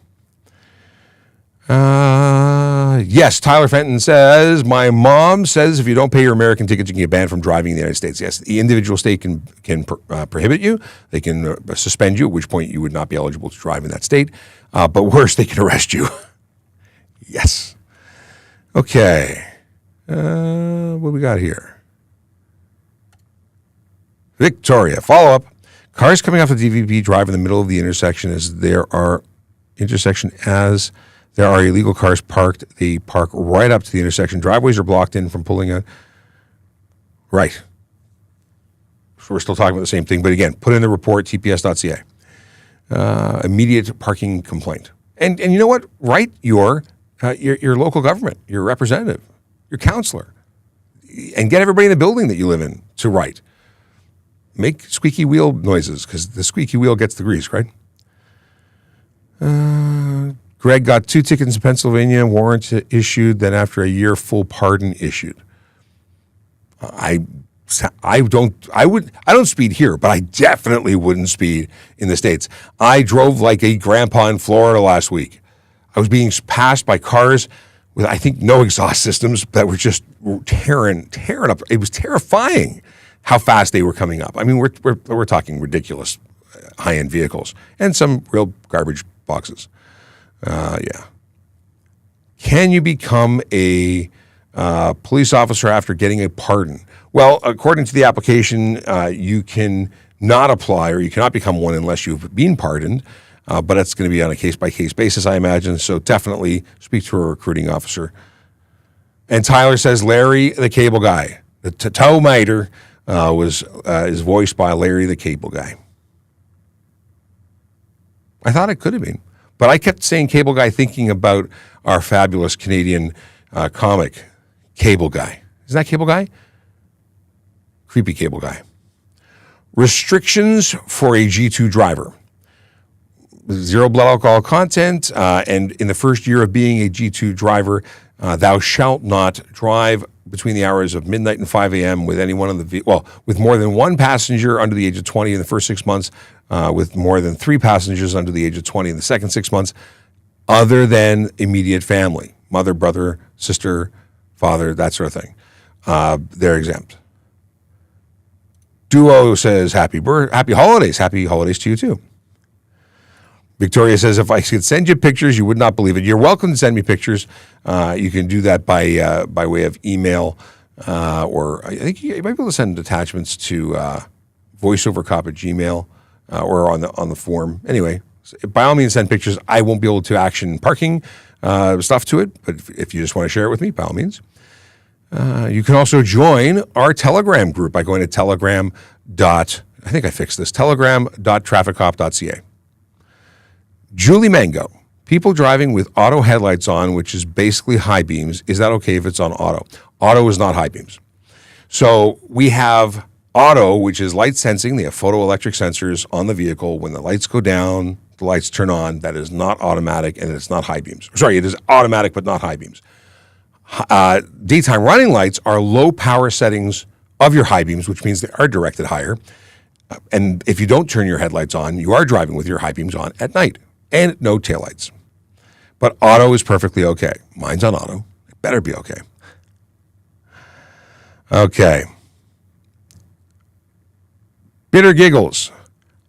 Yes, Tyler Fenton says, my mom says if you don't pay your American tickets, you can get banned from driving in the United States. Yes, the individual state can prohibit you. They can suspend you, at which point you would not be eligible to drive in that state. But worse, they can arrest you. Yes. Okay. What do we got here? Victoria, follow-up. Cars coming off the DVP drive in the middle of the intersection as there are illegal cars parked. They park right up to the intersection. Driveways are blocked in from pulling out. Right. So we're still talking about the same thing. But again, put in the report, tps.ca. Immediate parking complaint. And you know what? Write your local government, your representative, your counselor, and get everybody in the building that you live in to write. Make squeaky wheel noises because the squeaky wheel gets the grease, right? Greg got 2 tickets in Pennsylvania, warrant issued, then after a year, full pardon issued. I don't speed here, but I definitely wouldn't speed in the States. I drove like a grandpa in Florida last week. I was being passed by cars with, I think, no exhaust systems that were just tearing up. It was terrifying how fast they were coming up. I mean, we're talking ridiculous high-end vehicles and some real garbage boxes. Yeah. Can you become a police officer after getting a pardon? Well, according to the application, you can not apply or you cannot become one unless you've been pardoned, but that's going to be on a case-by-case basis, I imagine. So definitely speak to a recruiting officer. And Tyler says Larry the Cable Guy. The tow mater is voiced by Larry the Cable Guy. I thought it could have been. But I kept saying Cable Guy thinking about our fabulous Canadian comic, Cable Guy. Isn't that Cable Guy? Creepy Cable Guy. Restrictions for a G2 driver. 0 blood alcohol content, and in the first year of being a G2 driver, thou shalt not drive between the hours of midnight and 5 a.m. with anyone on the with more than 1 passenger under the age of 20 in the first 6 months, with more than 3 passengers under the age of 20 in the second 6 months, other than immediate family, mother, brother, sister, father, that sort of thing. They're exempt. Duo says happy holidays. Happy holidays to you too. Victoria says, if I could send you pictures, you would not believe it. You're welcome to send me pictures. You can do that by way of email, or I think you might be able to send attachments to voiceovercop@gmail, or on the form. Anyway, by all means, send pictures. I won't be able to action parking stuff to it, but if you just want to share it with me, by all means. You can also join our Telegram group by going to telegram.trafficcop.ca. Julie Mango, people driving with auto headlights on, which is basically high beams. Is that okay if it's on auto? Auto is not high beams. So we have auto, which is light sensing. They have photoelectric sensors on the vehicle. When the lights go down, the lights turn on. That is not automatic, and it's not high beams. Sorry, it is automatic, but not high beams. Daytime running lights are low power settings of your high beams, which means they are directed higher. And if you don't turn your headlights on, you are driving with your high beams on at night. And no taillights. But auto is perfectly okay. Mine's on auto, Better be okay. Okay. Bitter Giggles.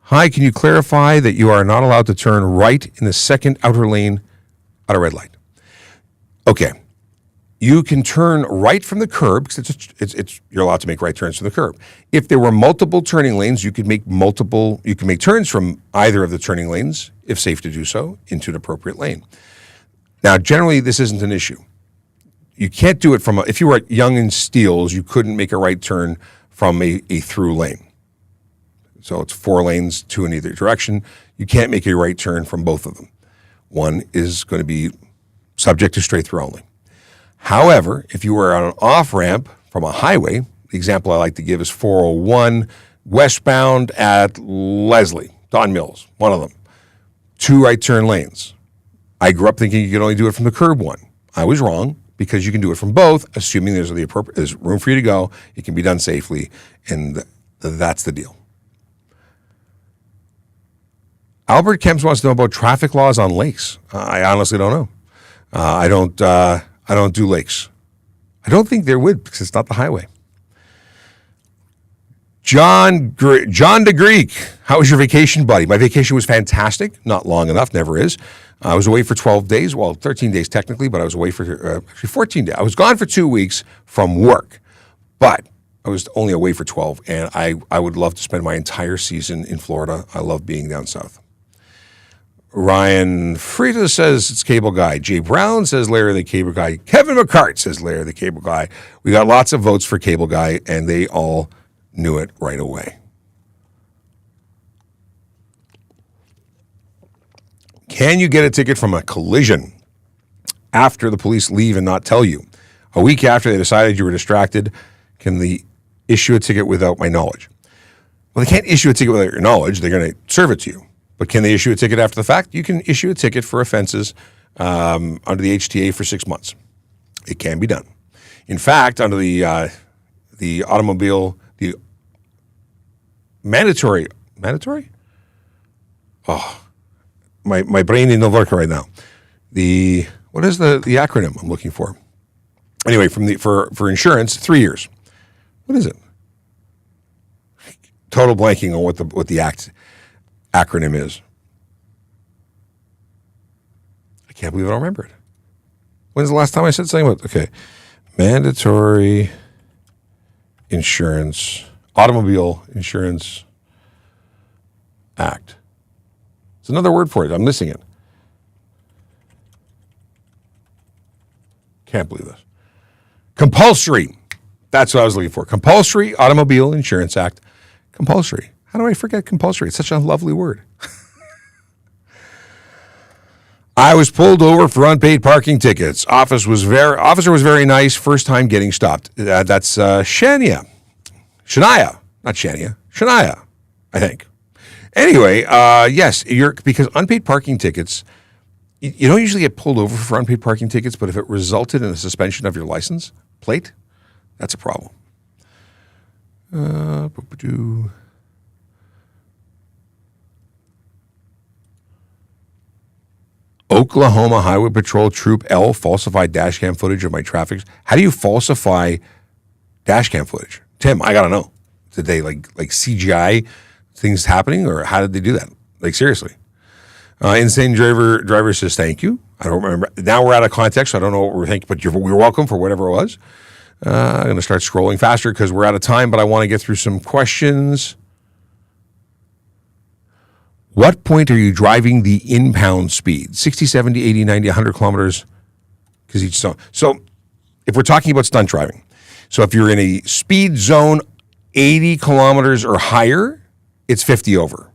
Hi, can you clarify that you are not allowed to turn right in the second outer lane at a red light? Okay. You can turn right from the curb because you're allowed to make right turns from the curb. If there were multiple turning lanes, you can make turns from either of the turning lanes, if safe to do so, into an appropriate lane. Now, generally, this isn't an issue. You can't do it if you were at Young and Steeles, you couldn't make a right turn from a through lane. So it's 4 lanes, 2 in either direction. You can't make a right turn from both of them. One is going to be subject to straight through only. However, if you were on an off-ramp from a highway, the example I like to give is 401 westbound at Leslie, Don Mills, one of them. 2 right turn lanes. I grew up thinking you could only do it from the curb one. I was wrong because you can do it from both, assuming there's room for you to go. It can be done safely, and that's the deal. Albert Kemps wants to know about traffic laws on lakes. I honestly don't know. I don't do lakes. I don't think there would because it's not the highway. John DeGreek, how was your vacation, buddy? My vacation was fantastic. Not long enough, never is. I was away for 12 days. Well, 13 days technically, but I was away for actually 14 days. I was gone for 2 weeks from work, but I was only away for 12, and I would love to spend my entire season in Florida. I love being down south. Ryan Frieda says it's Cable Guy. Jay Brown says Larry the Cable Guy. Kevin McCart says Larry the Cable Guy. We got lots of votes for Cable Guy, and they all knew it right away. Can you get a ticket from a collision after the police leave and not tell you? A week after they decided you were distracted, can they issue a ticket without my knowledge? Well, they can't issue a ticket without your knowledge. They're going to serve it to you. But can they issue a ticket after the fact? You can issue a ticket for offenses under the HTA for 6 months. It can be done. In fact, under the automobile, the mandatory? Oh, my brain is not working right now. What is the acronym I'm looking for? Anyway, for insurance, 3 years. What is it? Total blanking on what the acronym is. I can't believe I don't remember it. When's the last time I said something about okay? Mandatory Insurance, Automobile Insurance Act. It's another word for it. I'm missing it. Can't believe this. Compulsory. That's what I was looking for. Compulsory Automobile Insurance Act. Compulsory. How do I forget compulsory? It's such a lovely word. I was pulled over for unpaid parking tickets. Officer was very nice. First time getting stopped. That's Shania. Not Shania. Shania, I think. Anyway, yes, because unpaid parking tickets, you don't usually get pulled over for unpaid parking tickets, but if it resulted in a suspension of your license plate, that's a problem. Oklahoma Highway Patrol Troop L falsified dash cam footage of my traffic. How do you falsify dash cam footage? Tim, I gotta know. Did they like CGI things happening, or how did they do that? Like seriously. Insane driver says thank you. I don't remember. Now we're out of context, so I don't know what we're thinking, but you're welcome for whatever it was. I'm going to start scrolling faster because we're out of time, but I want to get through some questions. What point are you driving the impound speed? 60, 70, 80, 90, 100 kilometers? Because each zone. So if we're talking about stunt driving, so if you're in a speed zone 80 kilometers or higher, it's 50 over.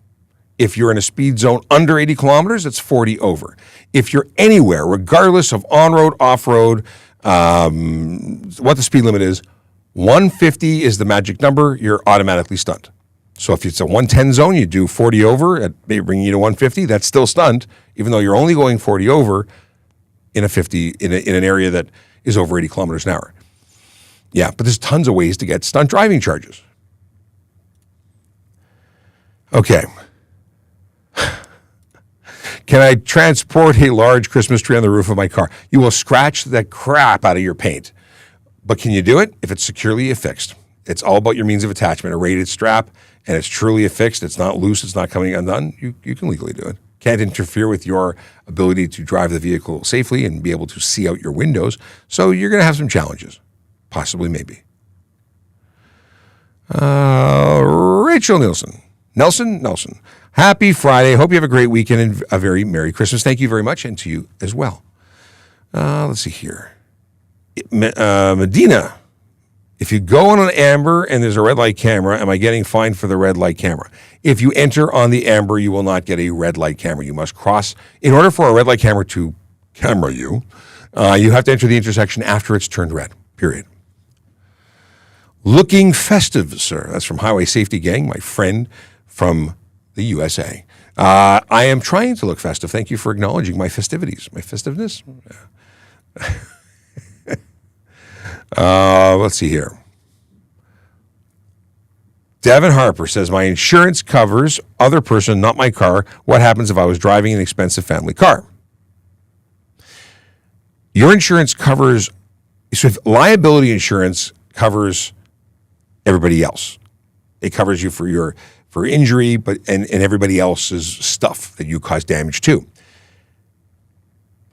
If you're in a speed zone under 80 kilometers, it's 40 over. If you're anywhere, regardless of on-road, off-road, what the speed limit is, 150 is the magic number, you're automatically stunned. So if it's a 110 zone, you do 40 over, it may bring you to 150, that's still stunned, even though you're only going 40 over in an area that is over 80 kilometers an hour. Yeah, but there's tons of ways to get stunt driving charges. Okay. Can I transport a large Christmas tree on the roof of my car? You will scratch the crap out of your paint. But can you do it if it's securely affixed? It's all about your means of attachment, a rated strap, and it's truly affixed. It's not loose. It's not coming undone. You can legally do it. Can't interfere with your ability to drive the vehicle safely and be able to see out your windows. So you're going to have some challenges, possibly, maybe. Rachel Nelson. Happy Friday. Hope you have a great weekend and a very Merry Christmas. Thank you very much, and to you as well. Let's see here. Medina, if you go on an amber and there's a red light camera, am I getting fined for the red light camera? If you enter on the amber, you will not get a red light camera. You must cross. In order for a red light camera to camera you, you have to enter the intersection after it's turned red, period. Looking festive, sir. That's from Highway Safety Gang, my friend from the USA. I am trying to look festive. Thank you for acknowledging my festivities. My festiveness? Let's see here. Devin Harper says, my insurance covers other person, not my car. What happens if I was driving an expensive family car? Your insurance covers, so if liability insurance covers everybody else. It covers you for injury, but and everybody else's stuff that you cause damage to.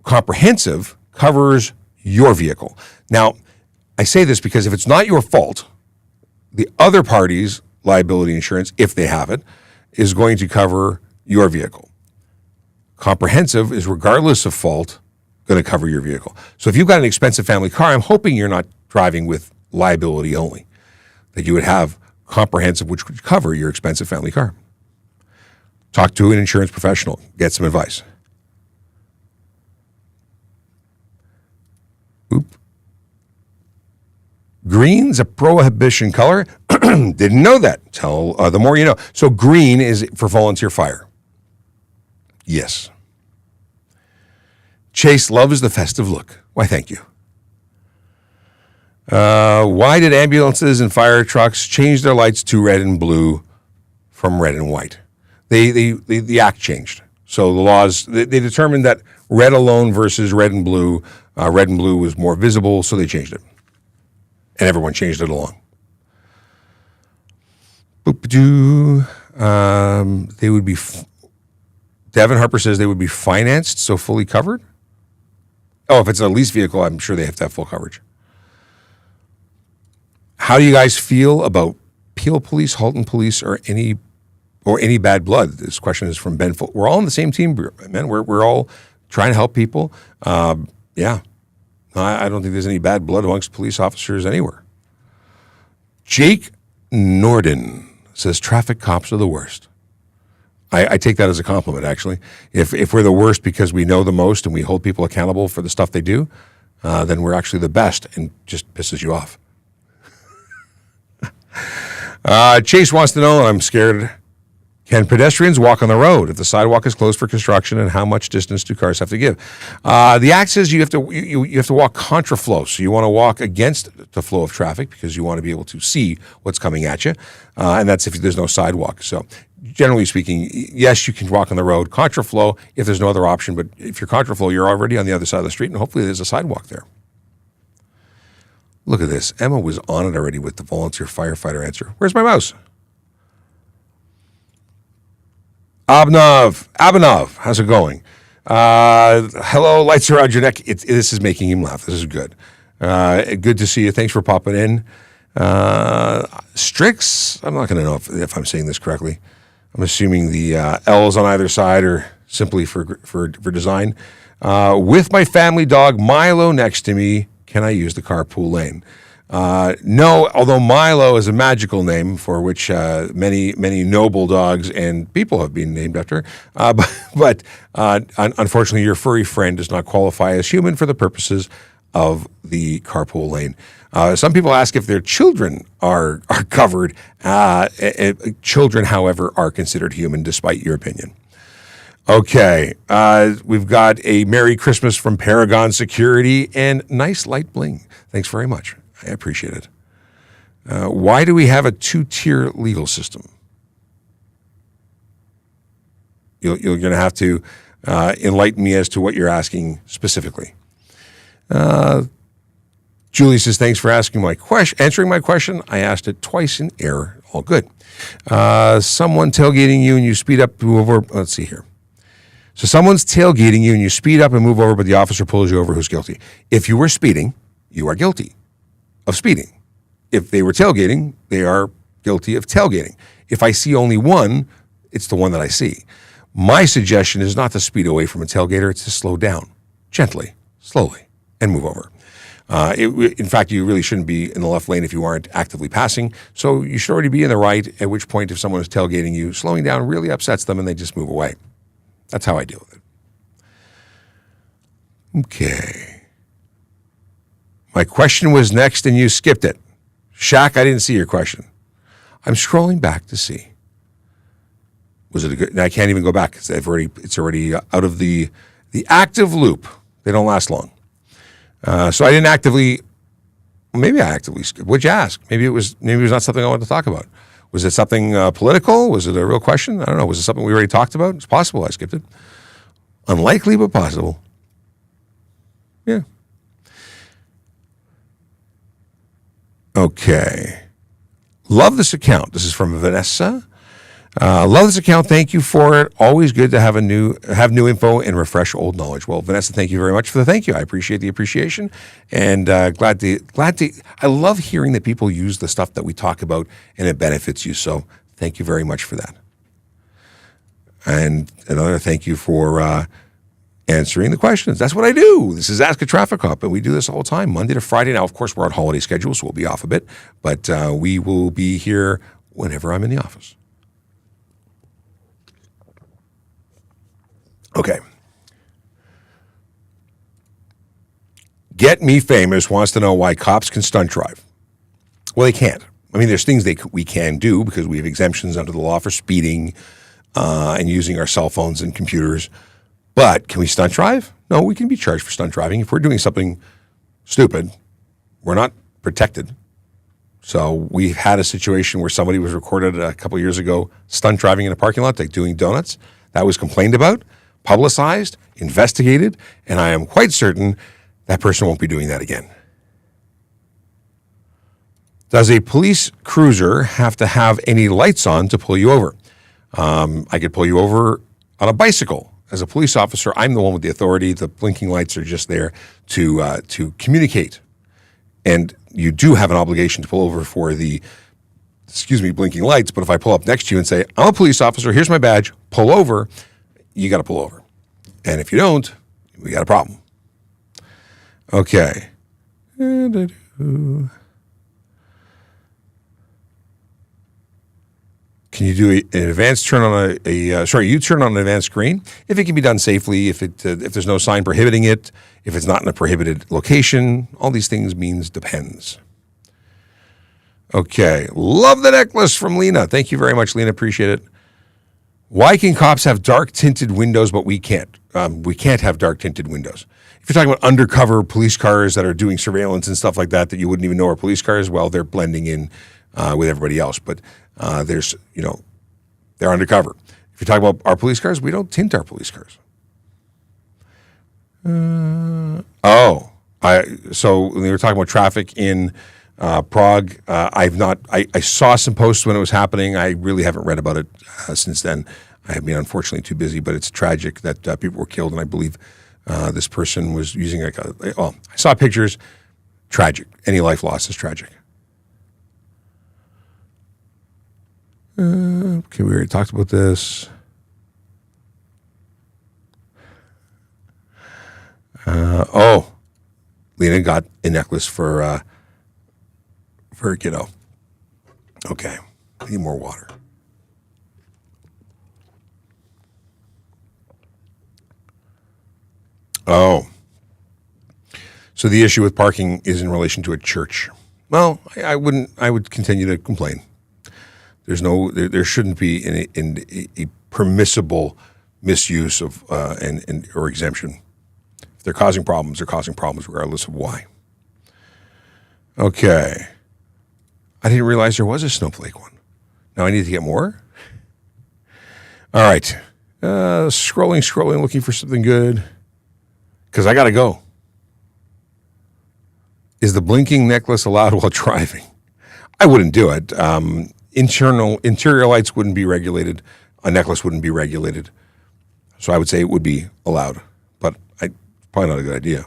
Comprehensive covers your vehicle. Now, I say this because if it's not your fault, the other party's liability insurance, if they have it, is going to cover your vehicle. Comprehensive is, regardless of fault, going to cover your vehicle. So if you've got an expensive family car, I'm hoping you're not driving with liability only, that you would have comprehensive, which would cover your expensive family car. Talk to an insurance professional. Get some advice. Green's a prohibition color. Didn't know that. Tell the more you know. So green is for volunteer fire. Yes. Chase loves the festive look. Why, thank you. Why did ambulances and fire trucks change their lights to red and blue from red and white? The act changed. So the laws, they determined that red alone versus red and blue was more visible, so they changed it. And everyone changed it along. They would be, Devin Harper says they would be financed, so fully covered. Oh, if it's a lease vehicle, I'm sure they have to have full coverage. How do you guys feel about Peel Police, Halton Police, or any bad blood? This question is from Ben. We're all on the same team, man. We're all trying to help people. Yeah. I don't think there's any bad blood amongst police officers anywhere. Jake Norden says traffic cops are the worst. I take that as a compliment, actually. If we're the worst because we know the most and we hold people accountable for the stuff they do, then we're actually the best, and just pisses you off. Chase wants to know, and I'm scared, can pedestrians walk on the road if the sidewalk is closed for construction, and how much distance do cars have to give? The act says you have to walk contra flow, so you want to walk against the flow of traffic because you want to be able to see what's coming at you, and that's if there's no sidewalk. So generally speaking, yes, you can walk on the road contra flow if there's no other option, but if you're contra flow, you're already on the other side of the street, and hopefully there's a sidewalk there. Look at this. Emma was on it already with the volunteer firefighter answer. Where's my mouse? Abhinav, how's it going? Hello, lights around your neck. This is making him laugh. This is good. Good to see you. Thanks for popping in. Strix, I'm not going to know if I'm saying this correctly. I'm assuming the L's on either side are simply for design. With my family dog Milo next to me, can I use the carpool lane? No, although Milo is a magical name for which many noble dogs and people have been named after. But unfortunately, your furry friend does not qualify as human for the purposes of the carpool lane. Some people ask if their children are covered. Children, however, are considered human, despite your opinion. Okay, we've got a Merry Christmas from Paragon Security and nice light bling. Thanks very much. I appreciate it. Why do we have a two-tier legal system? You're going to have to enlighten me as to what you're asking specifically. Julie says, thanks for answering my question. I asked it twice in error. All good. Someone tailgating you and you speed up, move over. Let's see here. So someone's tailgating you and you speed up and move over, but the officer pulls you over. Who's guilty? If you were speeding, you are guilty of speeding. If they were tailgating, they are guilty of tailgating. If I see only one, it's the one that I see. My suggestion is not to speed away from a tailgater. It's to slow down gently, slowly, and move over. In fact, you really shouldn't be in the left lane if you aren't actively passing. So you should already be in the right, at which point if someone is tailgating you, slowing down really upsets them and they just move away. That's how I deal with it. Okay. My question was next and you skipped it. Shaq, I didn't see your question. I'm scrolling back to see. Was it a good? I can't even go back because it's already out of the active loop. They don't last long. So I didn't actively. Maybe I actively skipped. What'd you ask? Maybe it was not something I wanted to talk about. Was it something political? Was it a real question? I don't know. Was it something we already talked about? It's possible I skipped it. Unlikely, but possible. Yeah. Okay. Love this account. This is from Vanessa. Love this account. Thank you for it. Always good to have new info and refresh old knowledge. Well, Vanessa, thank you very much for the thank you. I appreciate the appreciation, and glad to. I love hearing that people use the stuff that we talk about and it benefits you. So thank you very much for that. And another thank you for answering the questions. That's what I do. This is Ask a Traffic Cop, and we do this all the time, Monday to Friday. Now, of course, we're on holiday schedule, so we'll be off a bit, but we will be here whenever I'm in the office. Okay. Get Me Famous wants to know why cops can stunt drive. Well, they can't. I mean, there's things we can do because we have exemptions under the law for speeding and using our cell phones and computers. But can we stunt drive? No, we can be charged for stunt driving. If we're doing something stupid, we're not protected. So we had a situation where somebody was recorded a couple of years ago stunt driving in a parking lot, like doing donuts. That was complained about, publicized, investigated, and I am quite certain that person won't be doing that again. Does a police cruiser have to have any lights on to pull you over? I could pull you over on a bicycle. As a police officer, I'm the one with the authority. The blinking lights are just there to communicate. And you do have an obligation to pull over for the, blinking lights. But if I pull up next to you and say, I'm a police officer, here's my badge, pull over, you got to pull over. And if you don't, we got a problem. Okay. Can you do an advanced turn on U-turn on an advanced screen? If it can be done safely, if there's no sign prohibiting it, if it's not in a prohibited location, all these things means depends. Okay, love the necklace from Lena. Thank you very much, Lena. Appreciate it. Why can cops have dark tinted windows, but we can't? We can't have dark tinted windows. If you're talking about undercover police cars that are doing surveillance and stuff like that you wouldn't even know are police cars, well, they're blending in with everybody else. But they're undercover. If you're talking about our police cars, we don't tint our police cars. So when we were talking about traffic in Prague, I saw some posts when it was happening. I really haven't read about it since then. I have been unfortunately too busy, but it's tragic that people were killed, and I believe this person was using I saw pictures. Tragic. Any life lost is tragic. Okay, we already talked about this. Lena got a necklace for her kiddo. Okay, I need more water. So the issue with parking is in relation to a church. Well, I would continue to complain. There shouldn't be a permissible misuse of or exemption. If they're causing problems, they're causing problems regardless of why. Okay. I didn't realize there was a snowflake one. Now I need to get more? All right. Scrolling, looking for something good. Because I got to go. Is the blinking necklace allowed while driving? I wouldn't do it. Interior lights wouldn't be regulated. A necklace wouldn't be regulated. So I would say it would be allowed. But probably not a good idea.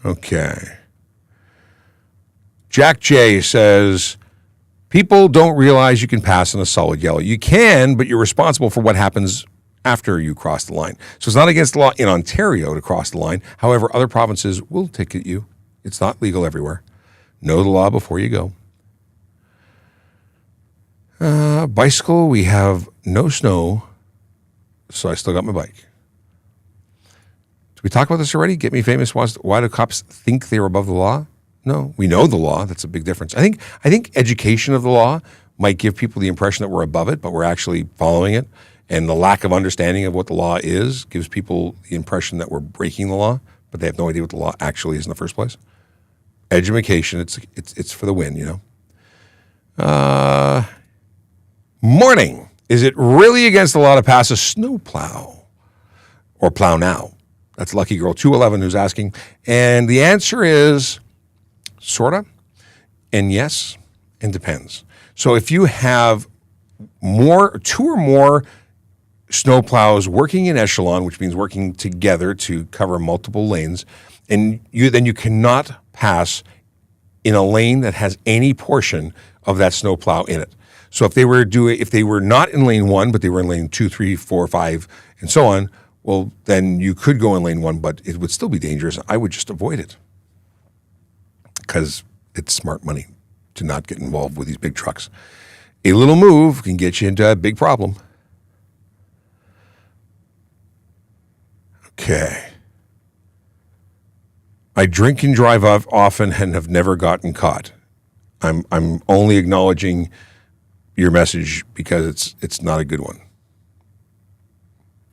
Okay. Jack J says, people don't realize you can pass on a solid yellow. You can, but you're responsible for what happens after you cross the line. So it's not against the law in Ontario to cross the line. However, other provinces will ticket you. It's not legal everywhere. Know the law before you go. Bicycle, we have no snow, so I still got my bike. Did we talk about this already? Get Me Famous was, why do cops think they're above the law? No, we know the law. That's a big difference. I think education of the law might give people the impression that we're above it, but we're actually following it. And the lack of understanding of what the law is gives people the impression that we're breaking the law, but they have no idea what the law actually is in the first place. Education, it's for the win, you know. Morning. Is it really against the law to pass a snowplow or plow now? That's Lucky Girl 211 who's asking. And the answer is sorta, and yes, and depends. So if you have two or more snowplows working in echelon, which means working together to cover multiple lanes, and then you cannot pass in a lane that has any portion of that snowplow in it. So if they were not in lane 1, but they were in lane 2, 3, 4, 5, and so on, well, then you could go in lane 1, but it would still be dangerous. I would just avoid it because it's smart money to not get involved with these big trucks. A little move can get you into a big problem. Okay. I drink and drive often and have never gotten caught. I'm only acknowledging your message because it's not a good one.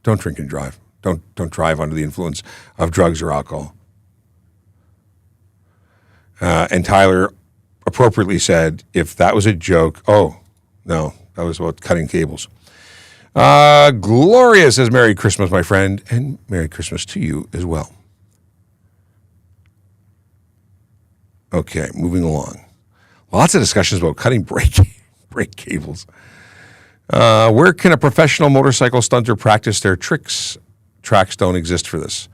Don't drink and drive. Don't drive under the influence of drugs or alcohol. And Tyler appropriately said, if that was a joke, oh, no, that was about cutting cables. Gloria says, Merry Christmas, my friend, and Merry Christmas to you as well. Okay, moving along. Lots of discussions about cutting brake cables. Where can a professional motorcycle stunter practice their tricks? Tracks don't exist for this.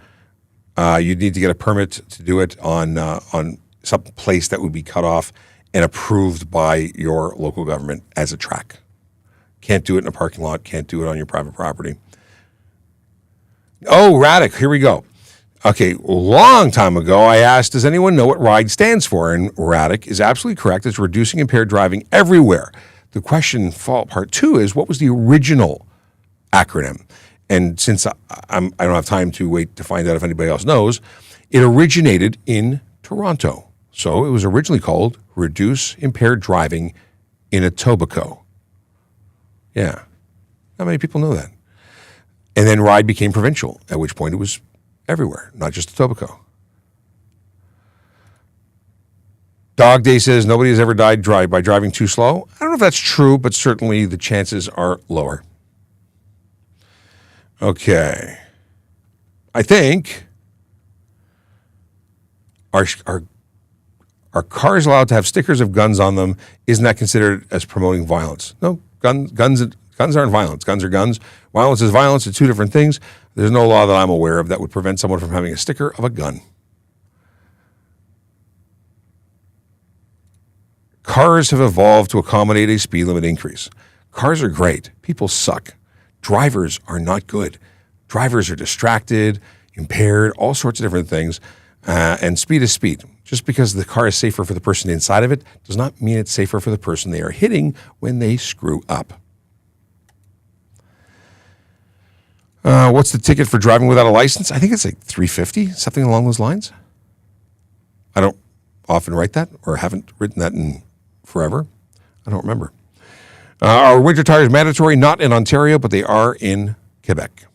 You'd need to get a permit to do it on some place that would be cut off and approved by your local government as a track. Can't do it in a parking lot. Can't do it on your private property. Oh, Radic, here we go. Okay, a long time ago, I asked, does anyone know what RIDE stands for? And Radic is absolutely correct. It's reducing impaired driving everywhere. The question, part 2, is what was the original acronym? And since I don't have time to wait to find out if anybody else knows, it originated in Toronto. So it was originally called Reduce Impaired Driving in Etobicoke. Yeah, not many people know that. And then RIDE became provincial, at which point it was everywhere, not just Etobicoke. Dog Day says nobody has ever died by driving too slow. I don't know if that's true, but certainly the chances are lower. Okay. I think are cars allowed to have stickers of guns on them? Isn't that considered as promoting violence? No, guns aren't violence. Guns are guns. Violence is violence. It's two different things. There's no law that I'm aware of that would prevent someone from having a sticker of a gun. Cars have evolved to accommodate a speed limit increase. Cars are great. People suck. Drivers are not good. Drivers are distracted, impaired, all sorts of different things. And speed is speed. Just because the car is safer for the person inside of it does not mean it's safer for the person they are hitting when they screw up. What's the ticket for driving without a license? I think it's like $350, something along those lines. I don't often write that, or haven't written that in forever. I don't remember. Are winter tires mandatory? Not in Ontario, but they are in Quebec.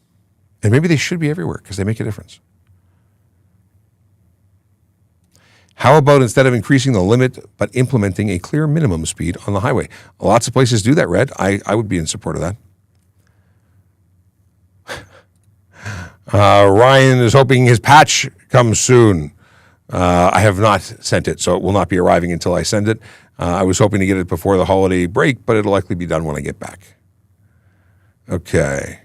And maybe they should be everywhere because they make a difference. How about instead of increasing the limit, but implementing a clear minimum speed on the highway? Lots of places do that, Red. I would be in support of that. Ryan is hoping his patch comes soon. I have not sent it, so it will not be arriving until I send it. I was hoping to get it before the holiday break, but it'll likely be done when I get back. Okay.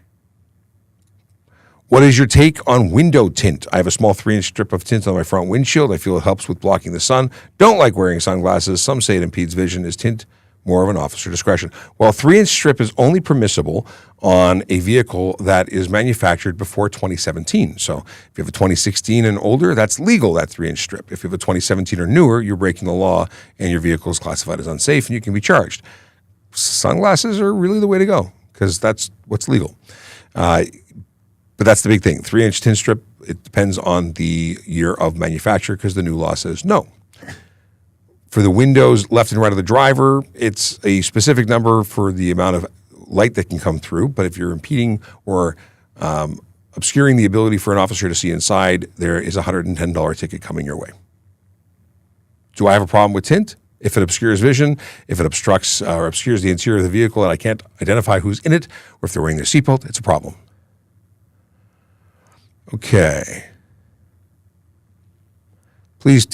What is your take on window tint? I have a small 3-inch strip of tint on my front windshield. I feel it helps with blocking the sun. Don't like wearing sunglasses. Some say it impedes vision. Is tint more of an officer discretion? Well, a 3-inch strip is only permissible on a vehicle that is manufactured before 2017. So if you have a 2016 and older, that's legal, that 3-inch strip. If you have a 2017 or newer, you're breaking the law and your vehicle is classified as unsafe and you can be charged. Sunglasses are really the way to go because that's what's legal. But that's the big thing. 3-inch tint strip, it depends on the year of manufacture because the new law says no. For the windows left and right of the driver, it's a specific number for the amount of light that can come through. But if you're impeding or obscuring the ability for an officer to see inside, there is a $110 ticket coming your way. Do I have a problem with tint? If it obscures vision, if it obstructs or obscures the interior of the vehicle and I can't identify who's in it, or if they're wearing their seatbelt, it's a problem. Okay. Please,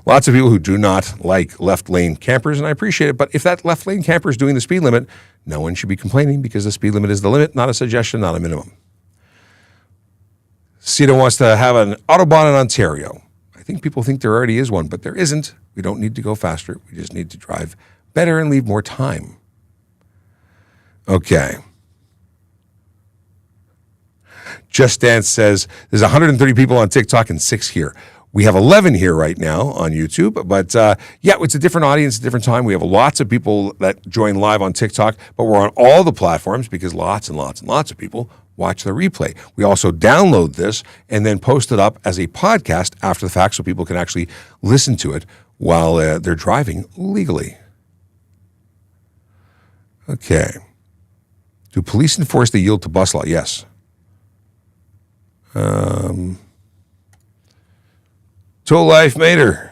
lots of people who do not like left lane campers, and I appreciate it, but if that left lane camper is doing the speed limit, no one should be complaining because the speed limit is the limit, not a suggestion, not a minimum. Cita wants to have an Autobahn in Ontario. I think people think there already is one, but there isn't. We don't need to go faster. We just need to drive better and leave more time. Okay. Just Dance says, there's 130 people on TikTok and 6 here. We have 11 here right now on YouTube, but yeah, it's a different audience, a different time. We have lots of people that join live on TikTok, but we're on all the platforms because lots and lots and lots of people watch the replay. We also download this and then post it up as a podcast after the fact so people can actually listen to it while they're driving legally. Okay. Do police enforce the yield to bus law? Yes. Toll Life Mater.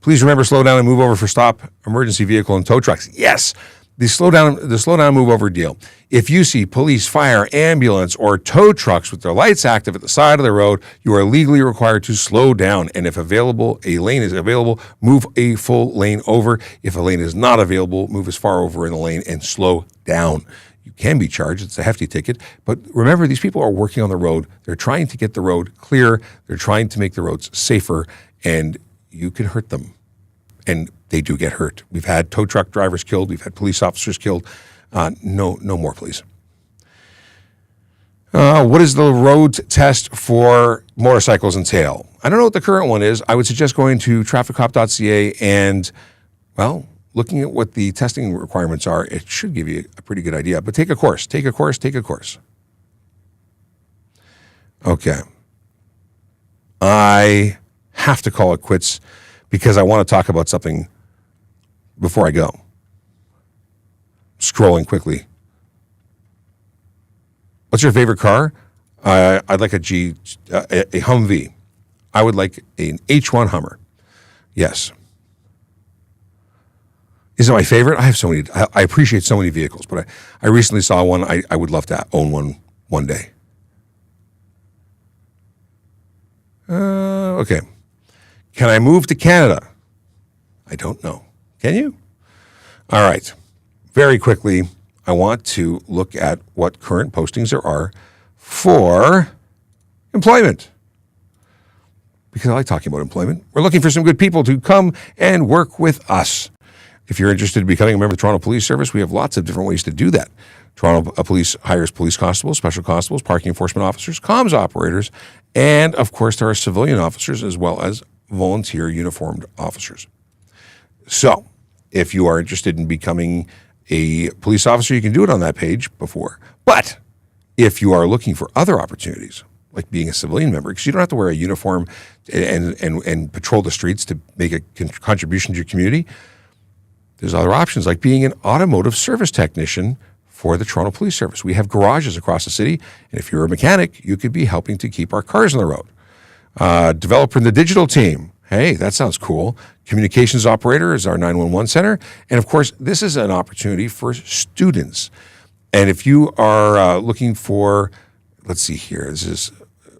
Please remember, slow down and move over for stop emergency vehicle and tow trucks. Yes, the slow down and move over deal. If you see police, fire, ambulance, or tow trucks with their lights active at the side of the road, you are legally required to slow down. And if available, a lane is available, move a full lane over. If a lane is not available, move as far over in the lane and slow down. You can be charged. It's a hefty ticket. But remember, these people are working on the road. They're trying to get the road clear. They're trying to make the roads safer, and you can hurt them. And they do get hurt. We've had tow truck drivers killed. We've had police officers killed. No more, please. What is the road test for motorcycles entail? I don't know what the current one is. I would suggest going to trafficcop.ca and, well, looking at what the testing requirements are. It should give you a pretty good idea. But take a course. Okay. I have to call it quits because I want to talk about something before I go. Scrolling quickly. What's your favorite car? I'd like a Humvee. I would like an H1 Hummer. Yes. Is it my favorite? I have so many. I appreciate so many vehicles, but I recently saw one. I would love to own one day. Okay. Can I move to Canada? I don't know. Can you? All right. Very quickly, I want to look at what current postings there are for employment. Because I like talking about employment. We're looking for some good people to come and work with us. If you're interested in becoming a member of the Toronto Police Service, we have lots of different ways to do that. Toronto Police hires police constables, special constables, parking enforcement officers, comms operators, and of course there are civilian officers as well as volunteer uniformed officers. So if you are interested in becoming a police officer, you can do it on that page before. But if you are looking for other opportunities, like being a civilian member, because you don't have to wear a uniform and patrol the streets to make a contribution to your community, there's other options like being an automotive service technician for the Toronto Police Service. We have garages across the city, and if you're a mechanic, you could be helping to keep our cars on the road. Developer in the digital team. Hey, that sounds cool. Communications operator is our 911 center. And of course, this is an opportunity for students. And if you are looking for, let's see here, this is,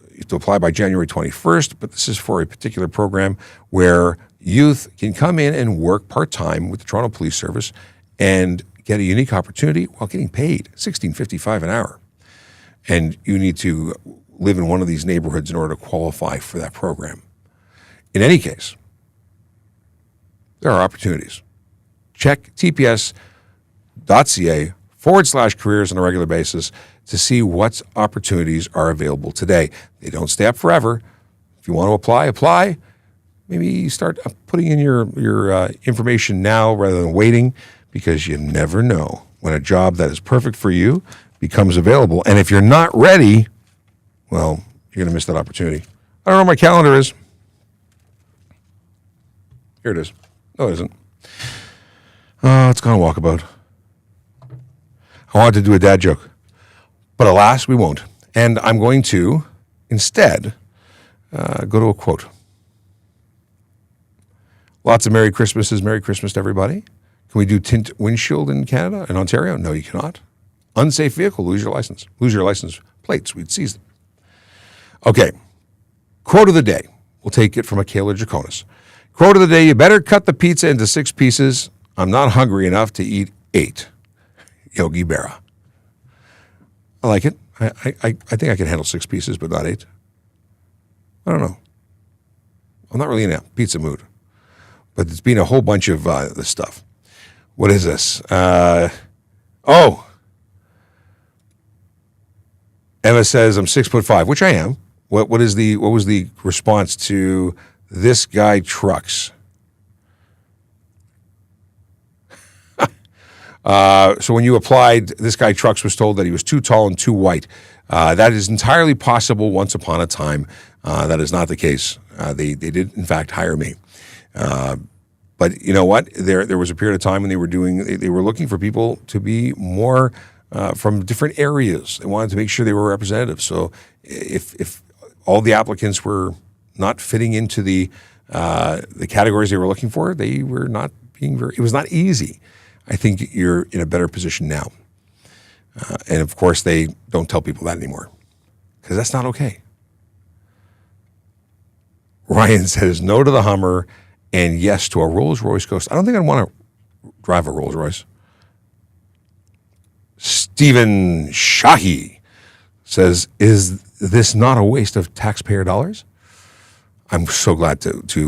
you have to apply by January 21st, but this is for a particular program where youth can come in and work part-time with the Toronto Police Service and get a unique opportunity while getting paid $16.55 an hour. And you need to live in one of these neighborhoods in order to qualify for that program. In any case, there are opportunities. Check tps.ca/careers on a regular basis to see what opportunities are available today. They don't stay up forever. If you want to apply. Maybe start putting in your information now rather than waiting, because you never know when a job that is perfect for you becomes available. And if you're not ready, well, you're going to miss that opportunity. I don't know what my calendar is. Here it is. No, it isn't. It's gone walkabout. I wanted to do a dad joke, but alas, we won't. And I'm going to instead go to a quote. Lots of Merry Christmases. Merry Christmas to everybody. Can we do tint windshield in Canada and Ontario? No, you cannot. Unsafe vehicle, lose your license. Lose your license plates, we'd seize them. Okay, quote of the day. We'll take it from Akela Jaconis. Quote of the day, you better cut the pizza into 6 pieces. I'm not hungry enough to eat 8. Yogi Berra. I like it. I think I can handle 6 pieces, but not 8. I don't know. I'm not really in a pizza mood. But it's been a whole bunch of this stuff. What is this? Emma says I'm 6'5", which I am. What was the response to this guy trucks? So when you applied, this guy trucks was told that he was too tall and too white. That is entirely possible once upon a time. That is not the case. They did in fact hire me. But you know what? There was a period of time when they were looking for people to be more from different areas. They wanted to make sure they were representative. So if all the applicants were not fitting into the categories they were looking for, they were not being it was not easy. I think you're in a better position now. And of course, they don't tell people that anymore, because that's not okay. Ryan says no to the Hummer and yes to a Rolls-Royce Ghost. I don't think I'd want to drive a Rolls-Royce. Stephen Shahi says, is this not a waste of taxpayer dollars? I'm so glad to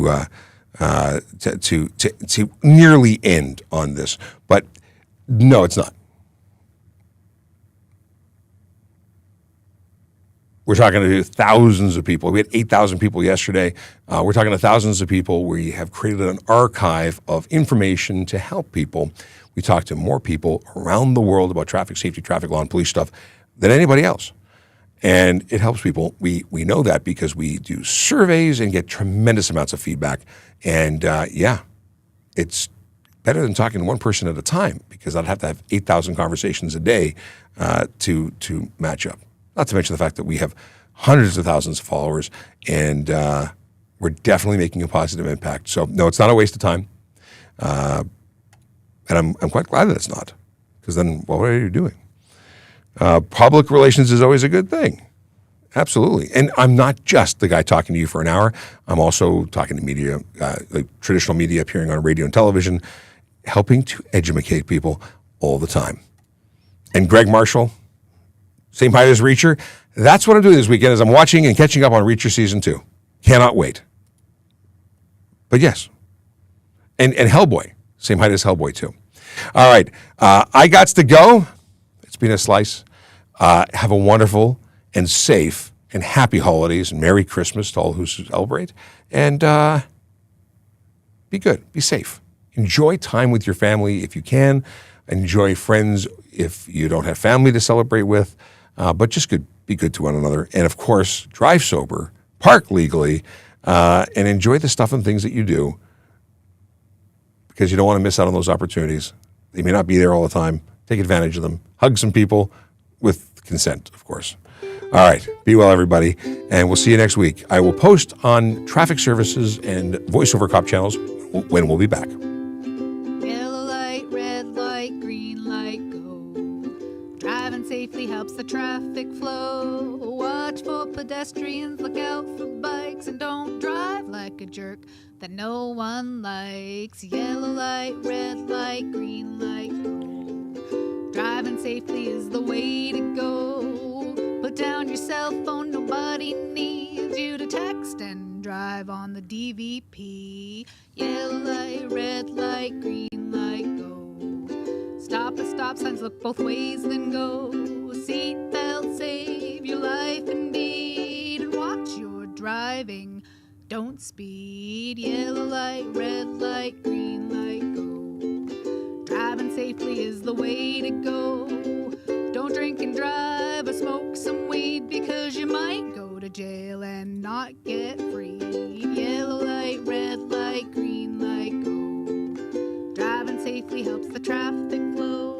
nearly end on this, but no, it's not. We're talking to thousands of people. We had 8,000 people yesterday. We're talking to thousands of people. We have created an archive of information to help people. We talk to more people around the world about traffic safety, traffic law, and police stuff than anybody else. And it helps people. We know that because we do surveys and get tremendous amounts of feedback. And it's better than talking to one person at a time, because I'd have to have 8,000 conversations a day to match up. Not to mention the fact that we have hundreds of thousands of followers, and we're definitely making a positive impact. So no, it's not a waste of time. And I'm quite glad that it's not, because then what are you doing? Public relations is always a good thing. Absolutely. And I'm not just the guy talking to you for an hour. I'm also talking to media, like traditional media, appearing on radio and television, helping to educate people all the time. And Greg Marshall, same height as Reacher. That's what I'm doing this weekend, is I'm watching and catching up on Reacher Season 2. Cannot wait. But yes. And Hellboy. Same height as Hellboy, too. All right. I got to go. It's been a slice. Have a wonderful and safe and happy holidays and Merry Christmas to all who celebrate. And be good. Be safe. Enjoy time with your family if you can. Enjoy friends if you don't have family to celebrate with. But just be good to one another. And of course, drive sober, park legally, and enjoy the stuff and things that you do, because you don't want to miss out on those opportunities. They may not be there all the time. Take advantage of them. Hug some people with consent, of course. All right. Be well, everybody. And we'll see you next week. I will post on traffic services and voiceover cop channels when we'll be back. Yellow light, red light, green light, go. Driving safely helps the traffic flow. Watch for pedestrians, look out for bikes, and don't drive like a jerk that no one likes. Yellow light, red light, green light, go. Driving safely is the way to go. Put down your cell phone, nobody needs you to text and drive on the DVP. Yellow light, red light, green light, go. Stop at stop signs, look both ways, then go. Seatbelt, save your life indeed, and watch your driving. Don't speed. Yellow light, red light, green light, go. Driving safely is the way to go. Don't drink and drive or smoke some weed, because you might go to jail and not get freed. Yellow light, red light, green light, go. Driving safely helps the traffic flow.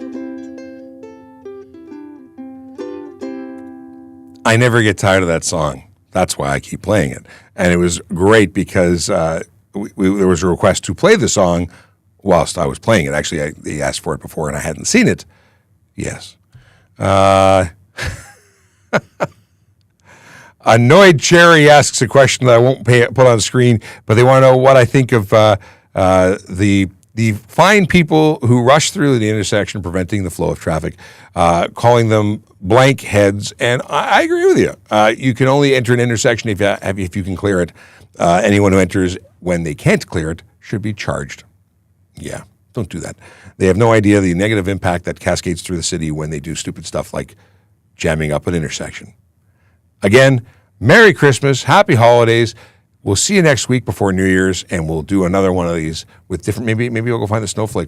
I never get tired of that song. That's why I keep playing it. And it was great because there was a request to play the song whilst I was playing it. Actually, they asked for it before and I hadn't seen it. Yes. Annoyed Cherry asks a question that I won't put on the screen, but they want to know what I think of the fine people who rush through the intersection, preventing the flow of traffic, calling them blank heads. And I agree with you. You can only enter an intersection if you can clear it. Anyone who enters when they can't clear it should be charged. Yeah, don't do that. They have no idea the negative impact that cascades through the city when they do stupid stuff like jamming up an intersection. Again, Merry Christmas, Happy Holidays. We'll see you next week before New Year's, and we'll do another one of these with different. Maybe we'll go find the snowflake